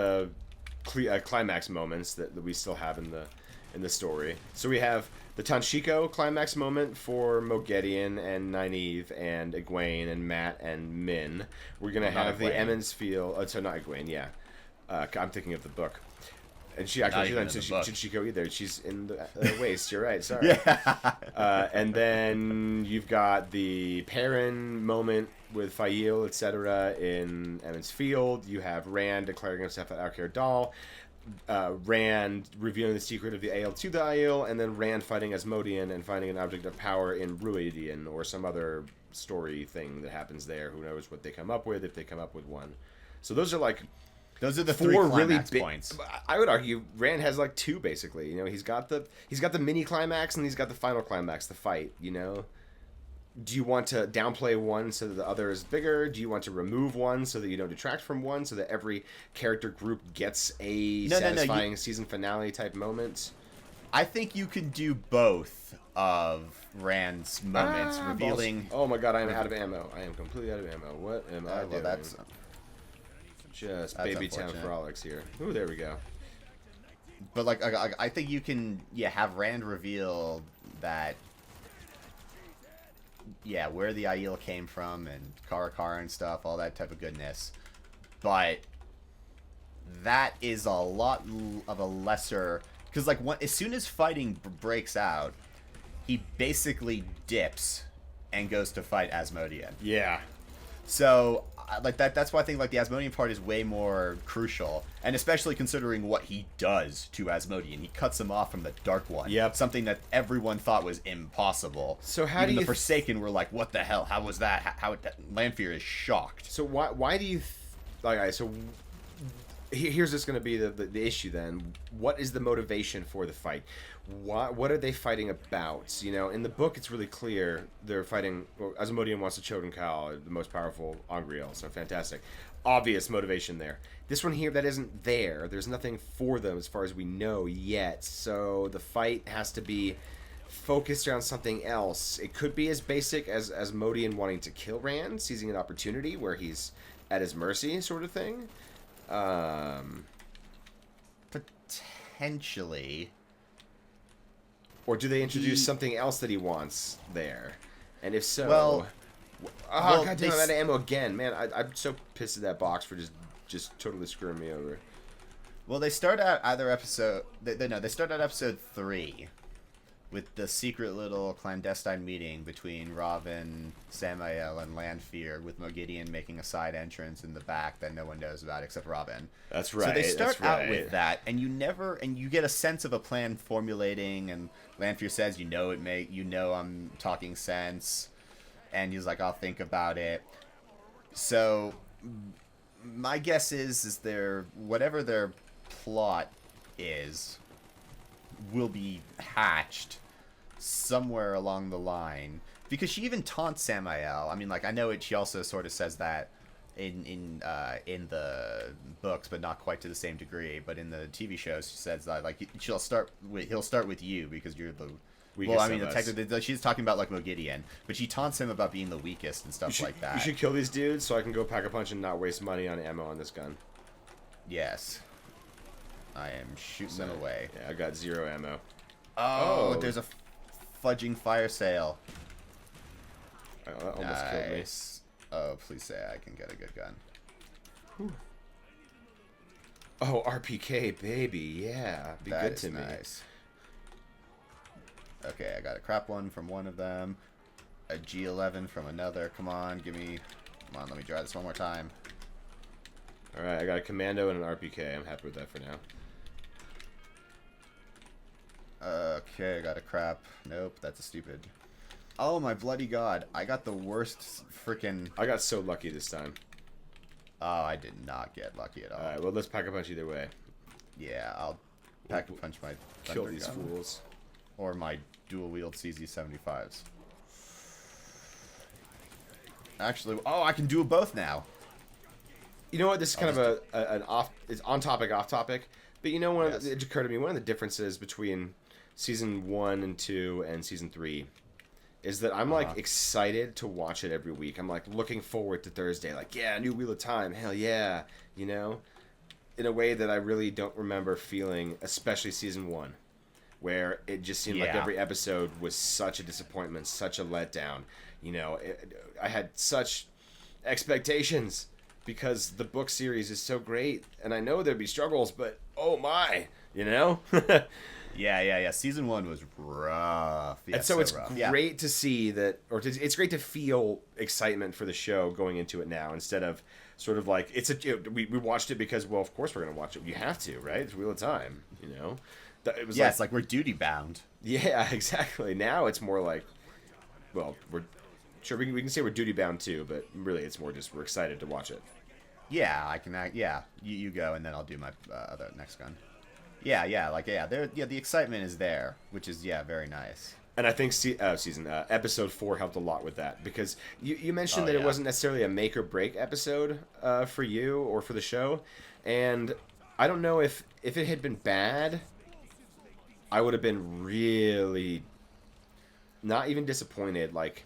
climax moments that we still have in the story. So we have the Tanshiko climax moment for Moghedien and Nynaeve and Egwene and Mat and Min. We're going to have the Emmons Field... Oh, so not Egwene, yeah. I'm thinking of the book. And she's not Tanshiko either. She's in the waist. You're right, sorry.
Yeah.
And then you've got the Perrin moment with Fail, etc. in Emmons Field. You have Rand declaring himself at Arcaer Dal. Rand revealing the secret of the Aiel to the Aiel, and then Rand fighting Asmodean and finding an object of power in Ruiden or some other story thing that happens there. Who knows what they come up with, if they come up with one. So those are
the
four really big
points.
I would argue Rand has like two basically. He's got the mini climax and he's got the final climax, the fight. Do you want to downplay one so that the other is bigger? Do you want to remove one so that you don't detract from one, so that every character group gets a satisfying season finale type moment?
I think you can do both of Rand's moments, revealing...
Oh my god, I am out of ammo. I am completely out of ammo. What am I doing?
That's
just baby town frolics here. Ooh, there we go.
But I think you can have Rand reveal that where the Aiel came from and Karakara and stuff, all that type of goodness. But that is a lot of a lesser... Because, as soon as fighting breaks out, he basically dips and goes to fight Asmodean.
Yeah.
So, that's why I think, the Asmodean part is way more crucial. And especially considering what he does to Asmodean. He cuts him off from the Dark One.
Yep.
Something that everyone thought was impossible. So how do you... the Forsaken were like, what the hell? How was that? How Lanfear is shocked.
So why do you... so here's just going to be the issue then. What is the motivation for the fight? What are they fighting about? In the book, it's really clear they're fighting... Well, Asmodean wants to Choden Kal, the most powerful Ungreal, so fantastic. Obvious motivation there. This one here, that isn't there. There's nothing for them as far as we know yet, so the fight has to be focused around something else. It could be as basic as Asmodean wanting to kill Rand, seizing an opportunity where he's at his mercy, sort of thing.
Potentially.
Or do they introduce something else that he wants there? And if so...
Well,
Oh,
Well,
god damn, I'm out of ammo again. Man, I'm so pissed at that box for just totally screwing me over.
Well, they start out either episode... They start out episode 3 with the secret little clandestine meeting between Robin, Samael, and Lanfear, with Mogideon making a side entrance in the back that no one knows about except Robin.
That's right.
So they start out
right.
with that, and you get a sense of a plan formulating, and Lanfear says, I'm talking sense, and he's like, I'll think about it. So my guess is whatever their plot will be hatched somewhere along the line, because she even taunts Samael. I mean, like, I know she also sort of says that in the books, but not quite to the same degree. But in the TV shows, she says that, like, he'll start with you because you're the weakest. Well, I mean, technically, she's talking about, like, Mogideon, but she taunts him about being the weakest and stuff like that.
You should kill these dudes so I can go pack a punch and not waste money on ammo on this gun.
Yes. I am shooting them away.
Yeah, I got 0 ammo.
Oh, there's a fudging fire sale.
Oh, that almost killed me.
Oh, please say I can get a good gun.
Whew. Oh, RPK, baby. Yeah, be good to me.
Nice. Okay, I got a crap one from one of them. A G11 from another. Come on, let me try this one more time.
Alright, I got a commando and an RPK. I'm happy with that for now.
Okay, I got a crap. Nope, that's a stupid. Oh my bloody god, I got the worst freaking...
I got so lucky this time.
Oh, I did not get lucky at all.
Alright, well, let's pack a punch either way.
Yeah, I'll pack a punch my
Kill these
gun.
fools.
Or my dual-wield CZ75s. Actually, I can do both now.
You know what? This is kind of it's on topic, off topic. But you know, it occurred to me, one of the differences between season 1 and 2 and season 3 is that I'm like excited to watch it every week. I'm like looking forward to Thursday. Like, yeah, new Wheel of Time. Hell yeah. You know? In a way that I really don't remember feeling, especially season 1. Where it just seemed like every episode was such a disappointment, such a letdown. You know, I had such expectations because the book series is so great, and I know there'd be struggles, but oh my, you know?
Yeah. Season 1 was rough. Yeah,
and so it's great to see that, it's great to feel excitement for the show going into it now, instead of sort of like, we watched it because, well, of course we're going to watch it. You have to, right? It's Wheel of Time, you know? It was
it's like we're duty bound.
Yeah, exactly. Now it's more like, well, we can say we're duty bound too, but really it's more just we're excited to watch it.
Yeah, I can. You go, and then I'll do my other next gun. The excitement is there, which is very nice.
And I think episode 4 helped a lot with that, because you mentioned that it wasn't necessarily a make or break episode for you or for the show, and I don't know if it had been bad, I would have been really not even disappointed. Like,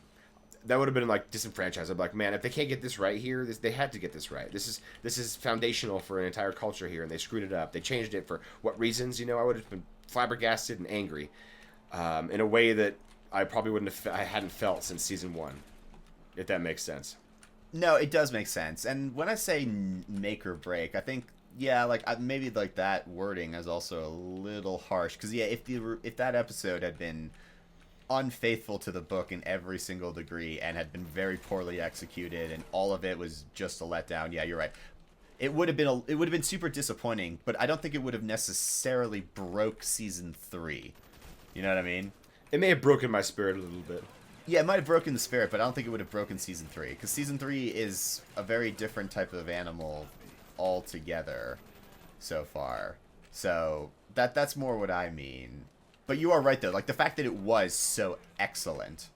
that would have been like disenfranchised. I'd be like, man, if they can't get this right here, they had to get this right. This is foundational for an entire culture here, and they screwed it up. They changed it for what reasons? You know, I would have been flabbergasted and angry in a way that I probably I hadn't felt since season 1, if that makes sense.
No, it does make sense. And when I say make or break, I think maybe like that wording is also a little harsh, because if that episode had been unfaithful to the book in every single degree and had been very poorly executed and all of it was just a letdown, you're right, it would have been super disappointing, but I don't think it would have necessarily broke season 3. You know what I mean?
It may have broken my spirit a little bit.
Yeah, it might have broken the spirit, but I don't think it would have broken season 3, because season 3 is a very different type of animal altogether so far. So that's more what I mean. But you are right, though. Like, the fact that it was so excellent,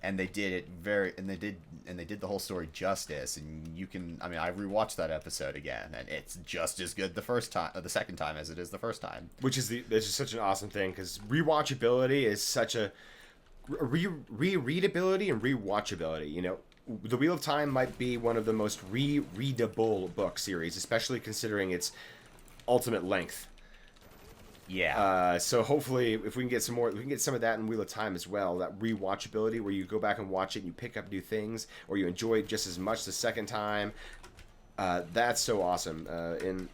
and they did it they did the whole story justice, and I rewatched that episode again, and it's just as good the second time as it is the first time. Which is
such an awesome thing, because rewatchability is such a rereadability and rewatchability. You know, The Wheel of Time might be one of the most rereadable book series, especially considering its ultimate length.
Yeah.
So hopefully, if we can get some more, we can get some of that in Wheel of Time as well. That rewatchability, where you go back and watch it, and you pick up new things, or you enjoy it just as much the second time. That's so awesome. And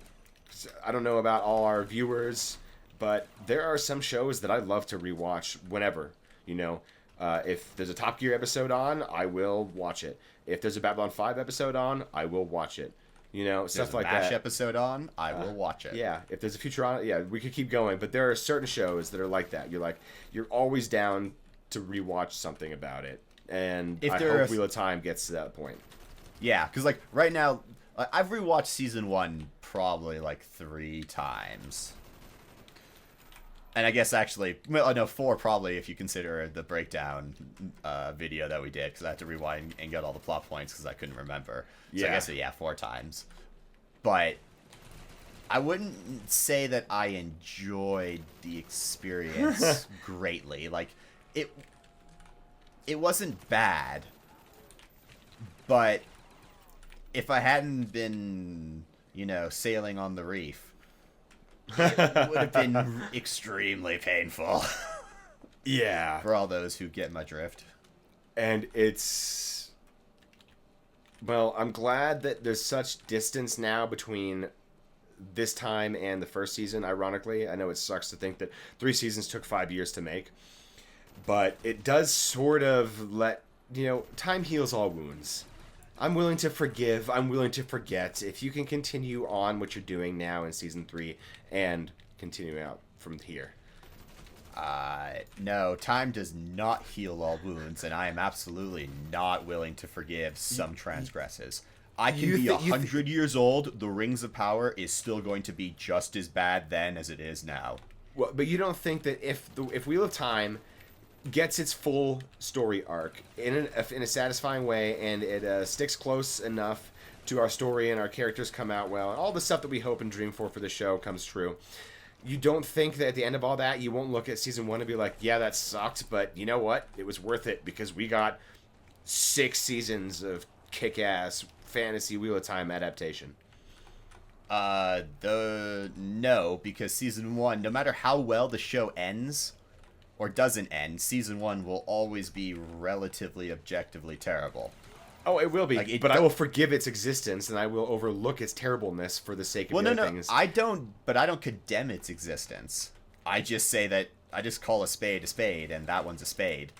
I don't know about all our viewers, but there are some shows that I love to rewatch whenever. You know, if there's a Top Gear episode on, I will watch it. If there's a Babylon 5 episode on, I will watch it. You know,
If
stuff
there's a
like
MASH
that.
episode on, I will watch it.
Yeah, if there's a Futurama, yeah, we could keep going. But there are certain shows that are like that. You're always down to rewatch something about it, and
If
I
there
hope
are-
Wheel of Time gets to that point.
Yeah, because like right now, I've rewatched season 1 probably like 3 times. And I guess actually, well, no, 4 probably if you consider the breakdown video that we did, because I had to rewind and get all the plot points because I couldn't remember. So I
Yeah.
guess, yeah, 4 times. But I wouldn't say that I enjoyed the experience greatly. Like, it wasn't bad, but if I hadn't been, sailing on the reef, it would have been extremely painful
Yeah,
for all those who get my drift.
and it's well, I'm glad that there's such distance now between this time and the first season. Ironically, I know it sucks to think that 3 seasons took 5 years to make, but it does sort of let time heals all wounds. I'm willing to forgive. I'm willing to forget. If you can continue on what you're doing now in season 3 and continue out from here.
No, time does not heal all wounds, and I am absolutely not willing to forgive some transgresses. I can be 100 years old, the Rings of Power is still going to be just as bad then as it is now.
Well, but you don't think that if Wheel of Time gets its full story arc in a satisfying way, and it sticks close enough to our story and our characters come out well, and all the stuff that we hope and dream for the show comes true, you don't think that at the end of all that, you won't look at season 1 and be like, yeah, that sucked, but you know what? It was worth it because we got 6 seasons of kick-ass fantasy Wheel of Time adaptation.
No, because season 1, no matter how well the show ends or doesn't end, season 1 will always be relatively objectively terrible.
Oh, it will be,
Like,
but I will forgive its existence, and I will overlook its terribleness for the sake of the other things.
I don't condemn its existence. I just say that I just call a spade, and that one's a spade.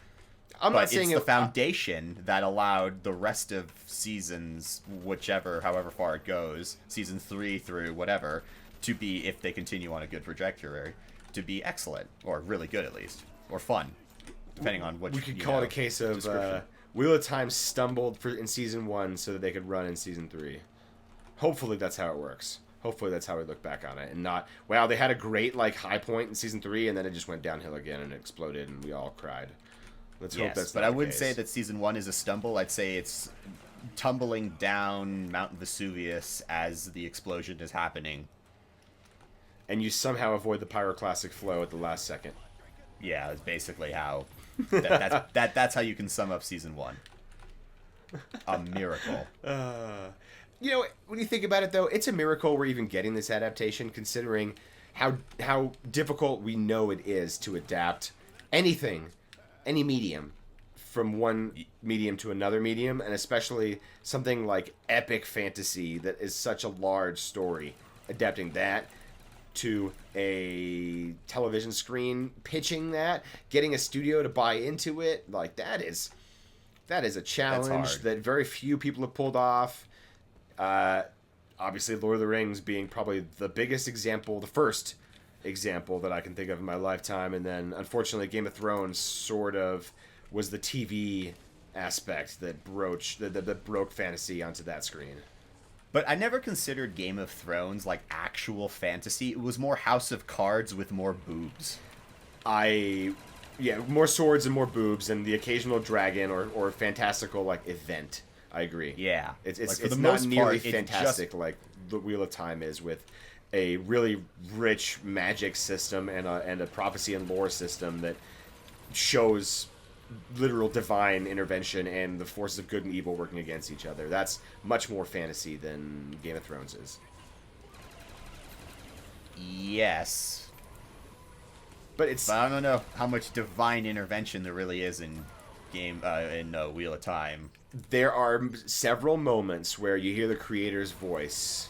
I'm
But
not saying
it's the foundation that allowed the rest of seasons, however far it goes, season 3 through whatever, to be, if they continue on a good trajectory, to be excellent, or really good at least, or fun, depending on what
we could call it a case of Wheel of Time stumbled in season 1 so that they could run in season 3. Hopefully that's how it works. Hopefully that's how we look back on it, and not, wow, they had a great high point in season 3, and then it just went downhill again and exploded, and we all cried. Let's hope that's
but
not
I
the
wouldn't
case.
say that season 1 is a stumble. I'd say it's tumbling down Mount Vesuvius as the explosion is happening.
And you somehow avoid the pyroclastic flow at the last second.
Yeah, it's basically how that's how you can sum up season 1. A miracle.
When you think about it, though, it's a miracle we're even getting this adaptation, considering how difficult we know it is to adapt anything, any medium, from one medium to another medium, and especially something like epic fantasy that is such a large story. Adapting that to a television screen, pitching that, getting a studio to buy into it, that is a challenge that very few people have pulled off. Obviously, Lord of the Rings being probably the biggest example, the first example that I can think of in my lifetime, and then unfortunately Game of Thrones sort of was the TV aspect that broke fantasy onto that screen.
But I never considered Game of Thrones actual fantasy. It was more House of Cards with more boobs.
More swords and more boobs and the occasional dragon or fantastical event. I agree.
Yeah.
It's
for the
not
most
nearly
part,
fantastic like the Wheel of Time is, with a really rich magic system and a prophecy and lore system that shows literal divine intervention and the forces of good and evil working against each other. That's much more fantasy than Game of Thrones is.
Yes.
But it's
But I don't know how much divine intervention there really is in Wheel of Time.
there are several moments where you hear the creator's voice.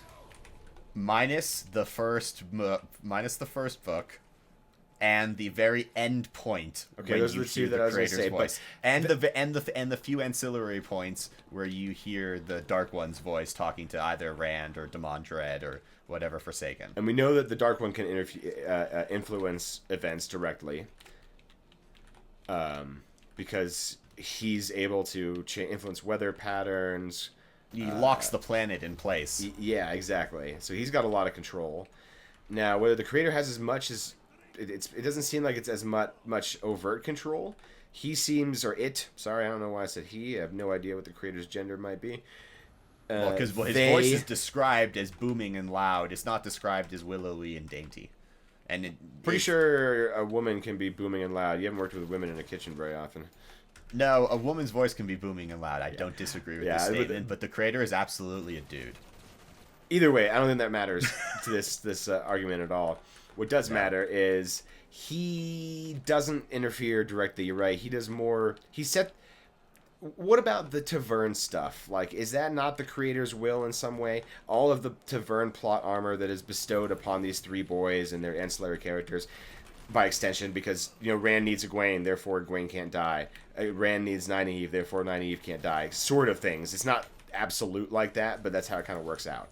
Minus the first book, and the very end point.
Okay,
when
those
you
are the two
hear
that I was going to
creator's
say.
voice.
But
And the few ancillary points where you hear the Dark One's voice talking to either Rand or Damon Dread or whatever Forsaken.
and we know that the Dark One can influence events directly, because he's able to influence weather patterns.
He locks the planet in place.
Yeah, exactly. So he's got a lot of control. Now, whether the creator has as much as it doesn't seem like it's as much overt control. He seems, or it. Sorry, I don't know why I said he. I have no idea what the creator's gender might be.
Because his voice is described as booming and loud. It's not described as willowy and dainty. And
pretty sure a woman can be booming and loud. You haven't worked with women in a kitchen very often.
No, a woman's voice can be booming and loud. I don't disagree with this statement, but the creator is absolutely a dude.
Either way, I don't think that matters to this argument at all. What does matter is he doesn't interfere directly. You're right. He does more. What about the Tavern stuff? Like, is that not the creator's will in some way? All of the Tavern plot armor that is bestowed upon these three boys and their ancillary characters, by extension, because, you know, Rand needs Egwene, therefore Egwene can't die. Rand needs Nynaeve, therefore Nynaeve can't die. Sort of things. It's not absolute like that, but that's how it kind of works out.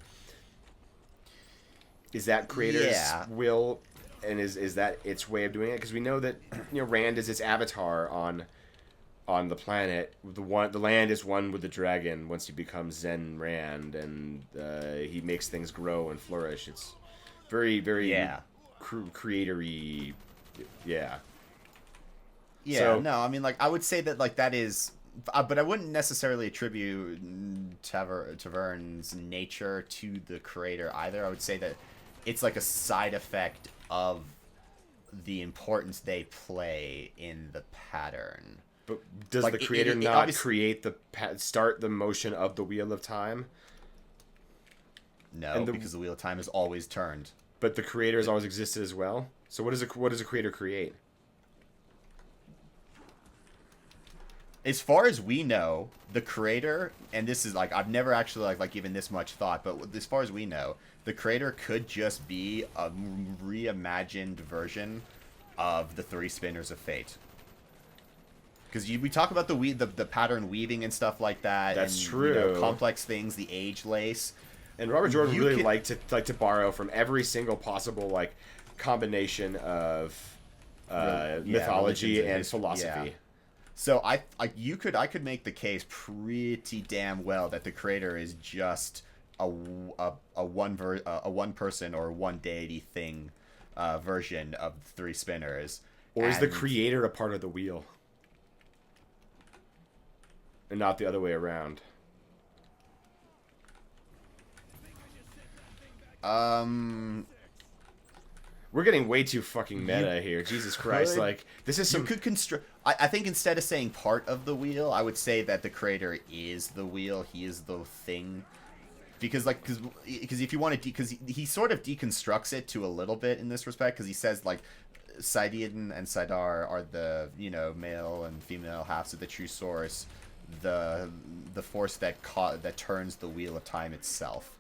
Is that creator's will, and is that its way of doing it? Because we know that, you know, Rand is its avatar on the planet. The land is one with the dragon once he becomes Zen Rand, and he makes things grow and flourish. It's very, very creatory. Yeah.
Yeah, so, no, I mean, like, I would say that, like, that is... but I wouldn't necessarily attribute Tavern's nature to the creator either. I would say that it's, like, a side effect of the importance they play in the pattern.
But does the creator not create start the motion of the Wheel of Time?
No, because the Wheel of Time is always turned.
But the creator has always existed as well. So what does a creator create?
As far as we know, the creator, and this is like I've never actually like given this much thought, but as far as we know, the creator could just be a reimagined version of the Three Spinners of Fate. Because we talk about the pattern weaving and stuff like that.
That's
and,
true.
You know, complex things, the age lace.
And Robert Jordan really liked to borrow from every single possible like combination of mythology and philosophy.
Yeah. So I could make the case pretty damn well that the creator is just a one person or one deity thing version of the Three Spinners.
Or is the creator a part of the wheel? And not the other way around. We're getting way too fucking meta here. Jesus Christ! Like this is some.
You could construct. I think instead of saying part of the wheel, I would say that the creator is the wheel. He is the thing. Because if you want to, because he sort of deconstructs it to a little bit in this respect, because he says like Saidin and Saidar are the, you know, male and female halves of the true source, the force that turns the Wheel of Time itself.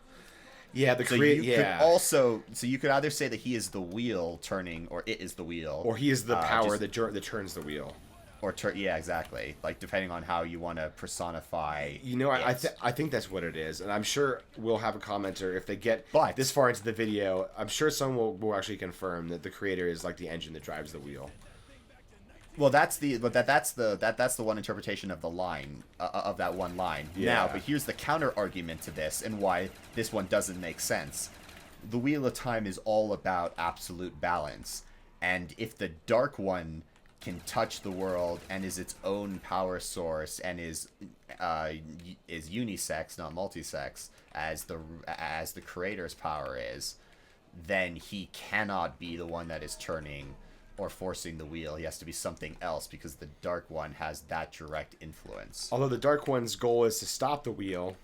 Yeah,
could either say that he is the wheel turning, or it is the wheel,
or he is the power that turns the wheel.
Yeah, exactly. Like, depending on how you want to personify.
You know, I think that's what it is, and I'm sure we'll have a commenter if they get this far into the video. I'm sure someone will actually confirm that the creator is like the engine that drives the wheel.
Well, that's the one interpretation of the line of that one line.
Yeah.
Now, but here's the counter argument to this, and why this one doesn't make sense. The Wheel of Time is all about absolute balance, and if the Dark One can touch the world and is its own power source and is unisex, not multisex, as the creator's power is, then he cannot be the one that is turning or forcing the wheel. He has to be something else, because the Dark One has that direct influence.
Although the Dark One's goal is to stop the wheel,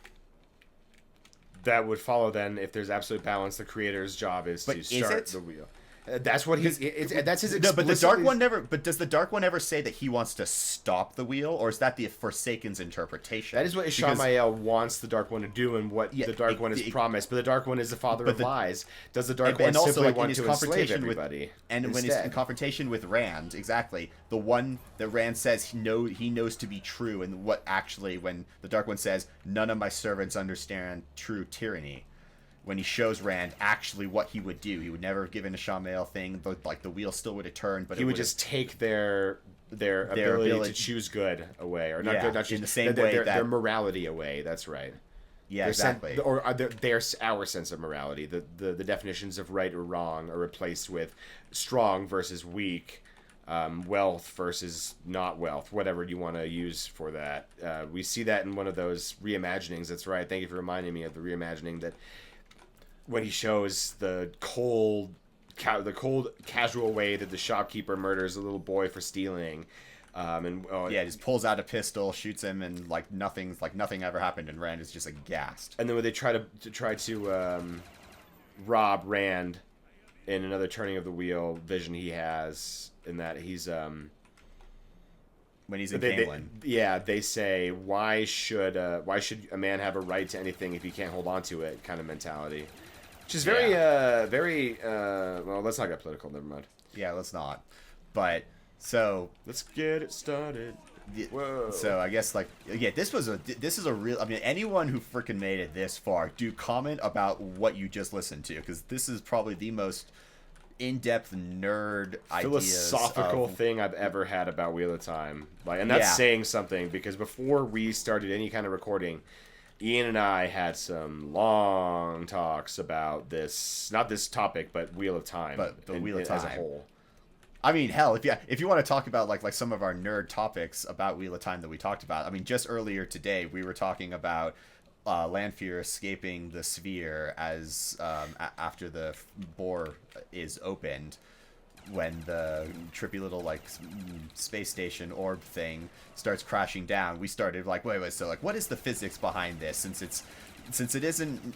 that would follow then, if there's absolute balance, the creator's job is to start the wheel. That's what he's. That's his.
No, but the
explicitly-
Dark One never. But does the Dark One ever say that he wants to stop the wheel, or is that the Forsaken's interpretation?
That is what Ishamael wants the Dark One to do, and what the Dark One has promised. But the Dark One is the father of lies. Does the Dark One
and also,
simply
like, in
want
his
to enslave
confrontation
everybody?
And when he's in confrontation with Rand, exactly, the one that Rand says he knows to be true, and what actually, when the Dark One says, "None of my servants understand true tyranny," when he shows Rand actually what he would do, he would never have given a Shamael thing, but like the wheel still would have turned, but
He would just take their ability to choose good away, or not good, not choose,
in the same way
their morality away. That's right.
Yeah, exactly.
Or our sense of morality. The definitions of right or wrong are replaced with strong versus weak, wealth versus not wealth, whatever you want to use for that. We see that in one of those reimaginings. That's right. Thank you for reminding me of the reimagining that when he shows the cold, casual way that the shopkeeper murders a little boy for stealing.
Just pulls out a pistol, shoots him, and nothing ever happened, and Rand is just aghast.
And then when they try to rob Rand in another turning of the wheel vision he has, in that he's
when he's in Camelin.
They say why should a man have a right to anything if he can't hold on to it, kind of mentality, which is very well, let's not get political. Never mind.
Yeah, let's not. But so
let's get it started. Whoa.
So I guess this is a real. I mean, anyone who freaking made it this far, do comment about what you just listened to, because this is probably the most in-depth nerd
philosophical thing I've ever had about Wheel of Time. And that's saying something, because before we started any kind of recording, Ian and I had some long talks about this, not this topic, but Wheel of Time,
but the Wheel of Time
as a whole.
I mean, hell, if you want to talk about like some of our nerd topics about Wheel of Time that we talked about, I mean, just earlier today we were talking about Lanfear escaping the sphere as after the bore is opened, when the trippy little space station orb thing starts crashing down. We started wait, so what is the physics behind this, since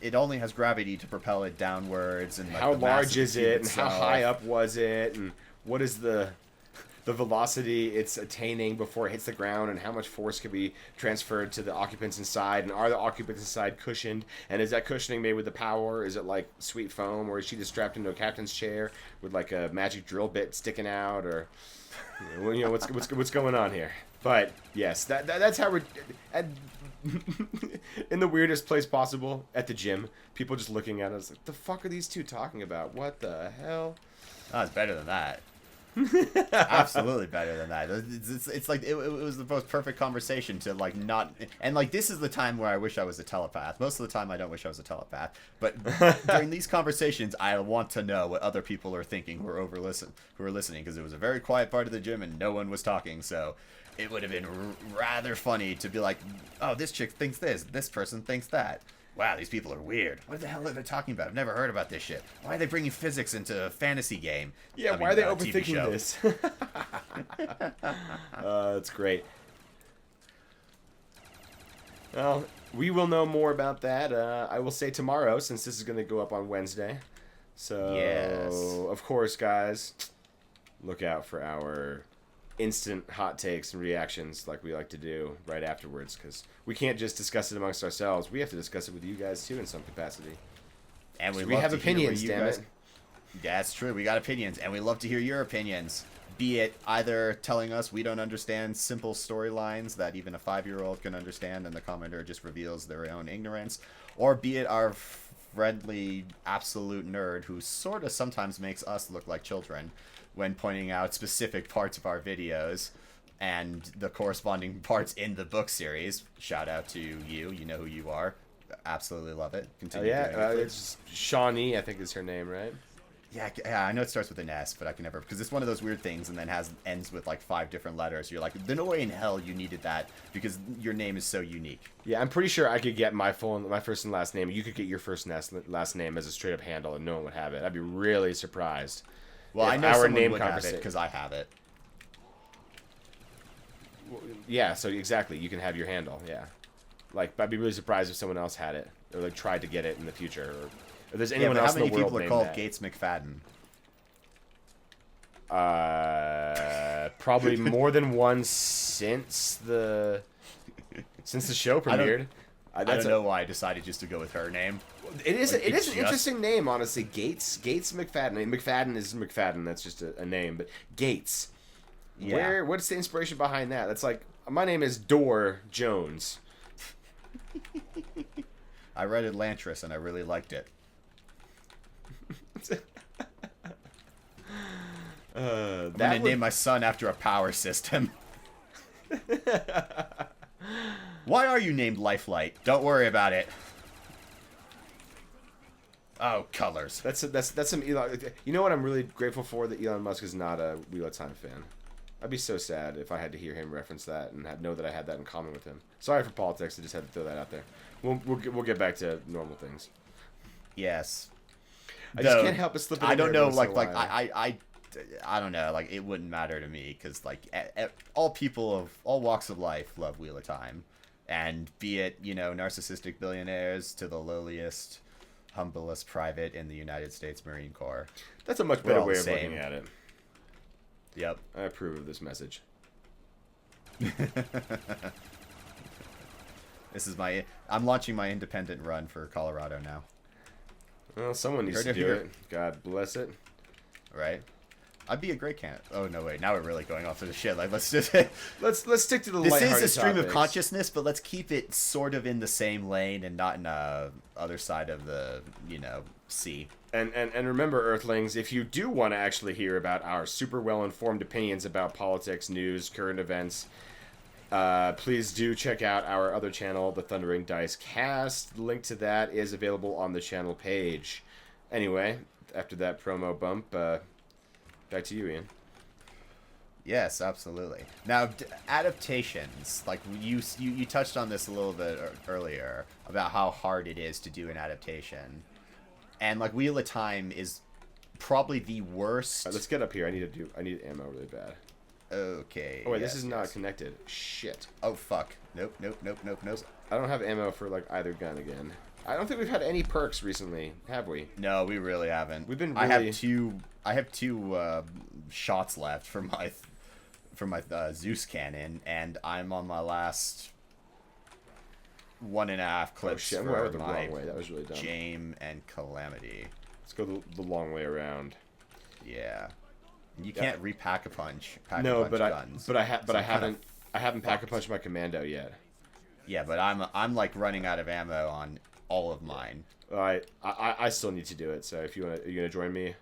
it only has gravity to propel it downwards, and
how large is it, and how high up was it, and what is the velocity it's attaining before it hits the ground, and how much force can be transferred to the occupants inside, and are the occupants inside cushioned, and is that cushioning made with the power? Is it like sweet foam, or is she just strapped into a captain's chair with a magic drill bit sticking out, or what's going on here? But yes, that's how we're in the weirdest place possible, at the gym, people just looking at us like, the fuck are these two talking about? What the hell?
Oh, it's better than that. Absolutely better than that. It's like it was the most perfect conversation to not, and this is the time where I wish I was a telepath. Most of the time I don't wish I was a telepath, but during these conversations I want to know what other people are thinking who are listening, because it was a very quiet part of the gym and no one was talking, so it would have been rather funny to be like, oh, this chick thinks this person thinks that. Wow, these people are weird. What the hell are they talking about? I've never heard about this shit. Why are they bringing physics into a fantasy game?
Yeah, why are they overthinking this? That's great. Well, we will know more about that, I will say tomorrow, since this is going to go up on Wednesday. So,
yes.
Of course, guys, look out for our instant hot takes and reactions like we like to do right afterwards, because we can't just discuss it amongst ourselves. We have to discuss it with you guys too in some capacity.
And we
have opinions, damn it.
That's true. We got opinions, and we love to hear your opinions. Be it either telling us we don't understand simple storylines that even a 5-year-old can understand and the commenter just reveals their own ignorance, or be it our friendly absolute nerd who sort of sometimes makes us look like children when pointing out specific parts of our videos and the corresponding parts in the book series. Shout out to you. You know who you are. Absolutely love it. Continue doing it,
it's Shawnee, I think is her name, right?
Yeah, I know it starts with an S, but I can never, because it's one of those weird things and then ends with 5 different letters. You're like, there's no way in hell you needed that, because your name is so unique.
Yeah, I'm pretty sure I could get my first and last name. You could get your first and last name as a straight up handle, and no one would have it. I'd be really surprised.
Well, I know someone would have it because I have it.
Yeah, so exactly, you can have your handle. Yeah, I'd be really surprised if someone else had it, or tried to get it in the future, or if there's anyone else in the world named that.
How many people are called Gates McFadden?
Probably more than one since the show premiered.
I don't know why I decided just to go with her name.
It is
Like,
it is an interesting name, honestly. Gates McFadden. I mean, McFadden is McFadden. That's just a name, but Gates.
Yeah.
What's the inspiration behind that? That's like, my name is Dor Jones.
I read Elantris and I really liked it. I'm gonna name my son after a power system. Why are you named Lifelight? Don't worry about it. Oh, colors.
That's some Elon. You know what I'm really grateful for? That Elon Musk is not a Wheel of Time fan. I'd be so sad if I had to hear him reference that and know that I had that in common with him. Sorry for politics. I just had to throw that out there. We'll get back to normal things.
Yes.
I just can't help but slip it in.
I don't
there
know.
once in a
Like
while.
I don't know. Like, it wouldn't matter to me because like all people of all walks of life love Wheel of Time, and be it, you know, narcissistic billionaires to the lowliest, humblest private in the United States Marine Corps.
That's a much
We're
better
all
way
the
of
same.
looking at it.
Yep.
I approve of this message.
I'm launching my independent run for Colorado now.
Well, someone needs to do it. God bless it.
Right? I'd be a great candidate. Oh no, wait! Now we're really going off of the shit. Like, let's just
let's stick to the.
This is
lighthearted
a stream of
topics.
consciousness, but let's keep it sort of in the same lane and not in other side of the, you know, sea.
And remember, Earthlings, if you do want to actually hear about our super well-informed opinions about politics, news, current events, please do check out our other channel, the Thundering Dice Cast. The link to that is available on the channel page. Anyway, after that promo bump, back to you, Ian.
Yes, absolutely. Now, adaptations, like you touched on this a little bit earlier about how hard it is to do an adaptation. And like Wheel of Time is probably the worst.
All right, let's get up here. I need ammo really bad.
Okay.
Oh wait, this is not connected. Shit.
Oh fuck. Nope.
I don't have ammo for like either gun again. I don't think we've had any perks recently, have we?
No, we really haven't.
We've been
I
really...
have two shots left for my Zeus cannon, and I'm on my last 1.5 clips.
Oh shit, I'm
for
going the
my
wrong way. That was really dumb.
Jame and Calamity.
Let's go the long way around.
Yeah. You can't repack a punch.
No,
but
I haven't pack a punch my commando yet.
Yeah, but I'm like running out of ammo on all of mine.
I still need to do it. So if you want, are you gonna join me,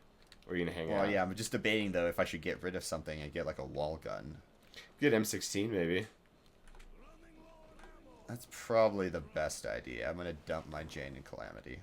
or are you gonna hang out?
Well, yeah, I'm just debating though if I should get rid of something and get like a wall gun.
Get M16 maybe.
That's probably the best idea. I'm gonna dump my Jane and Calamity.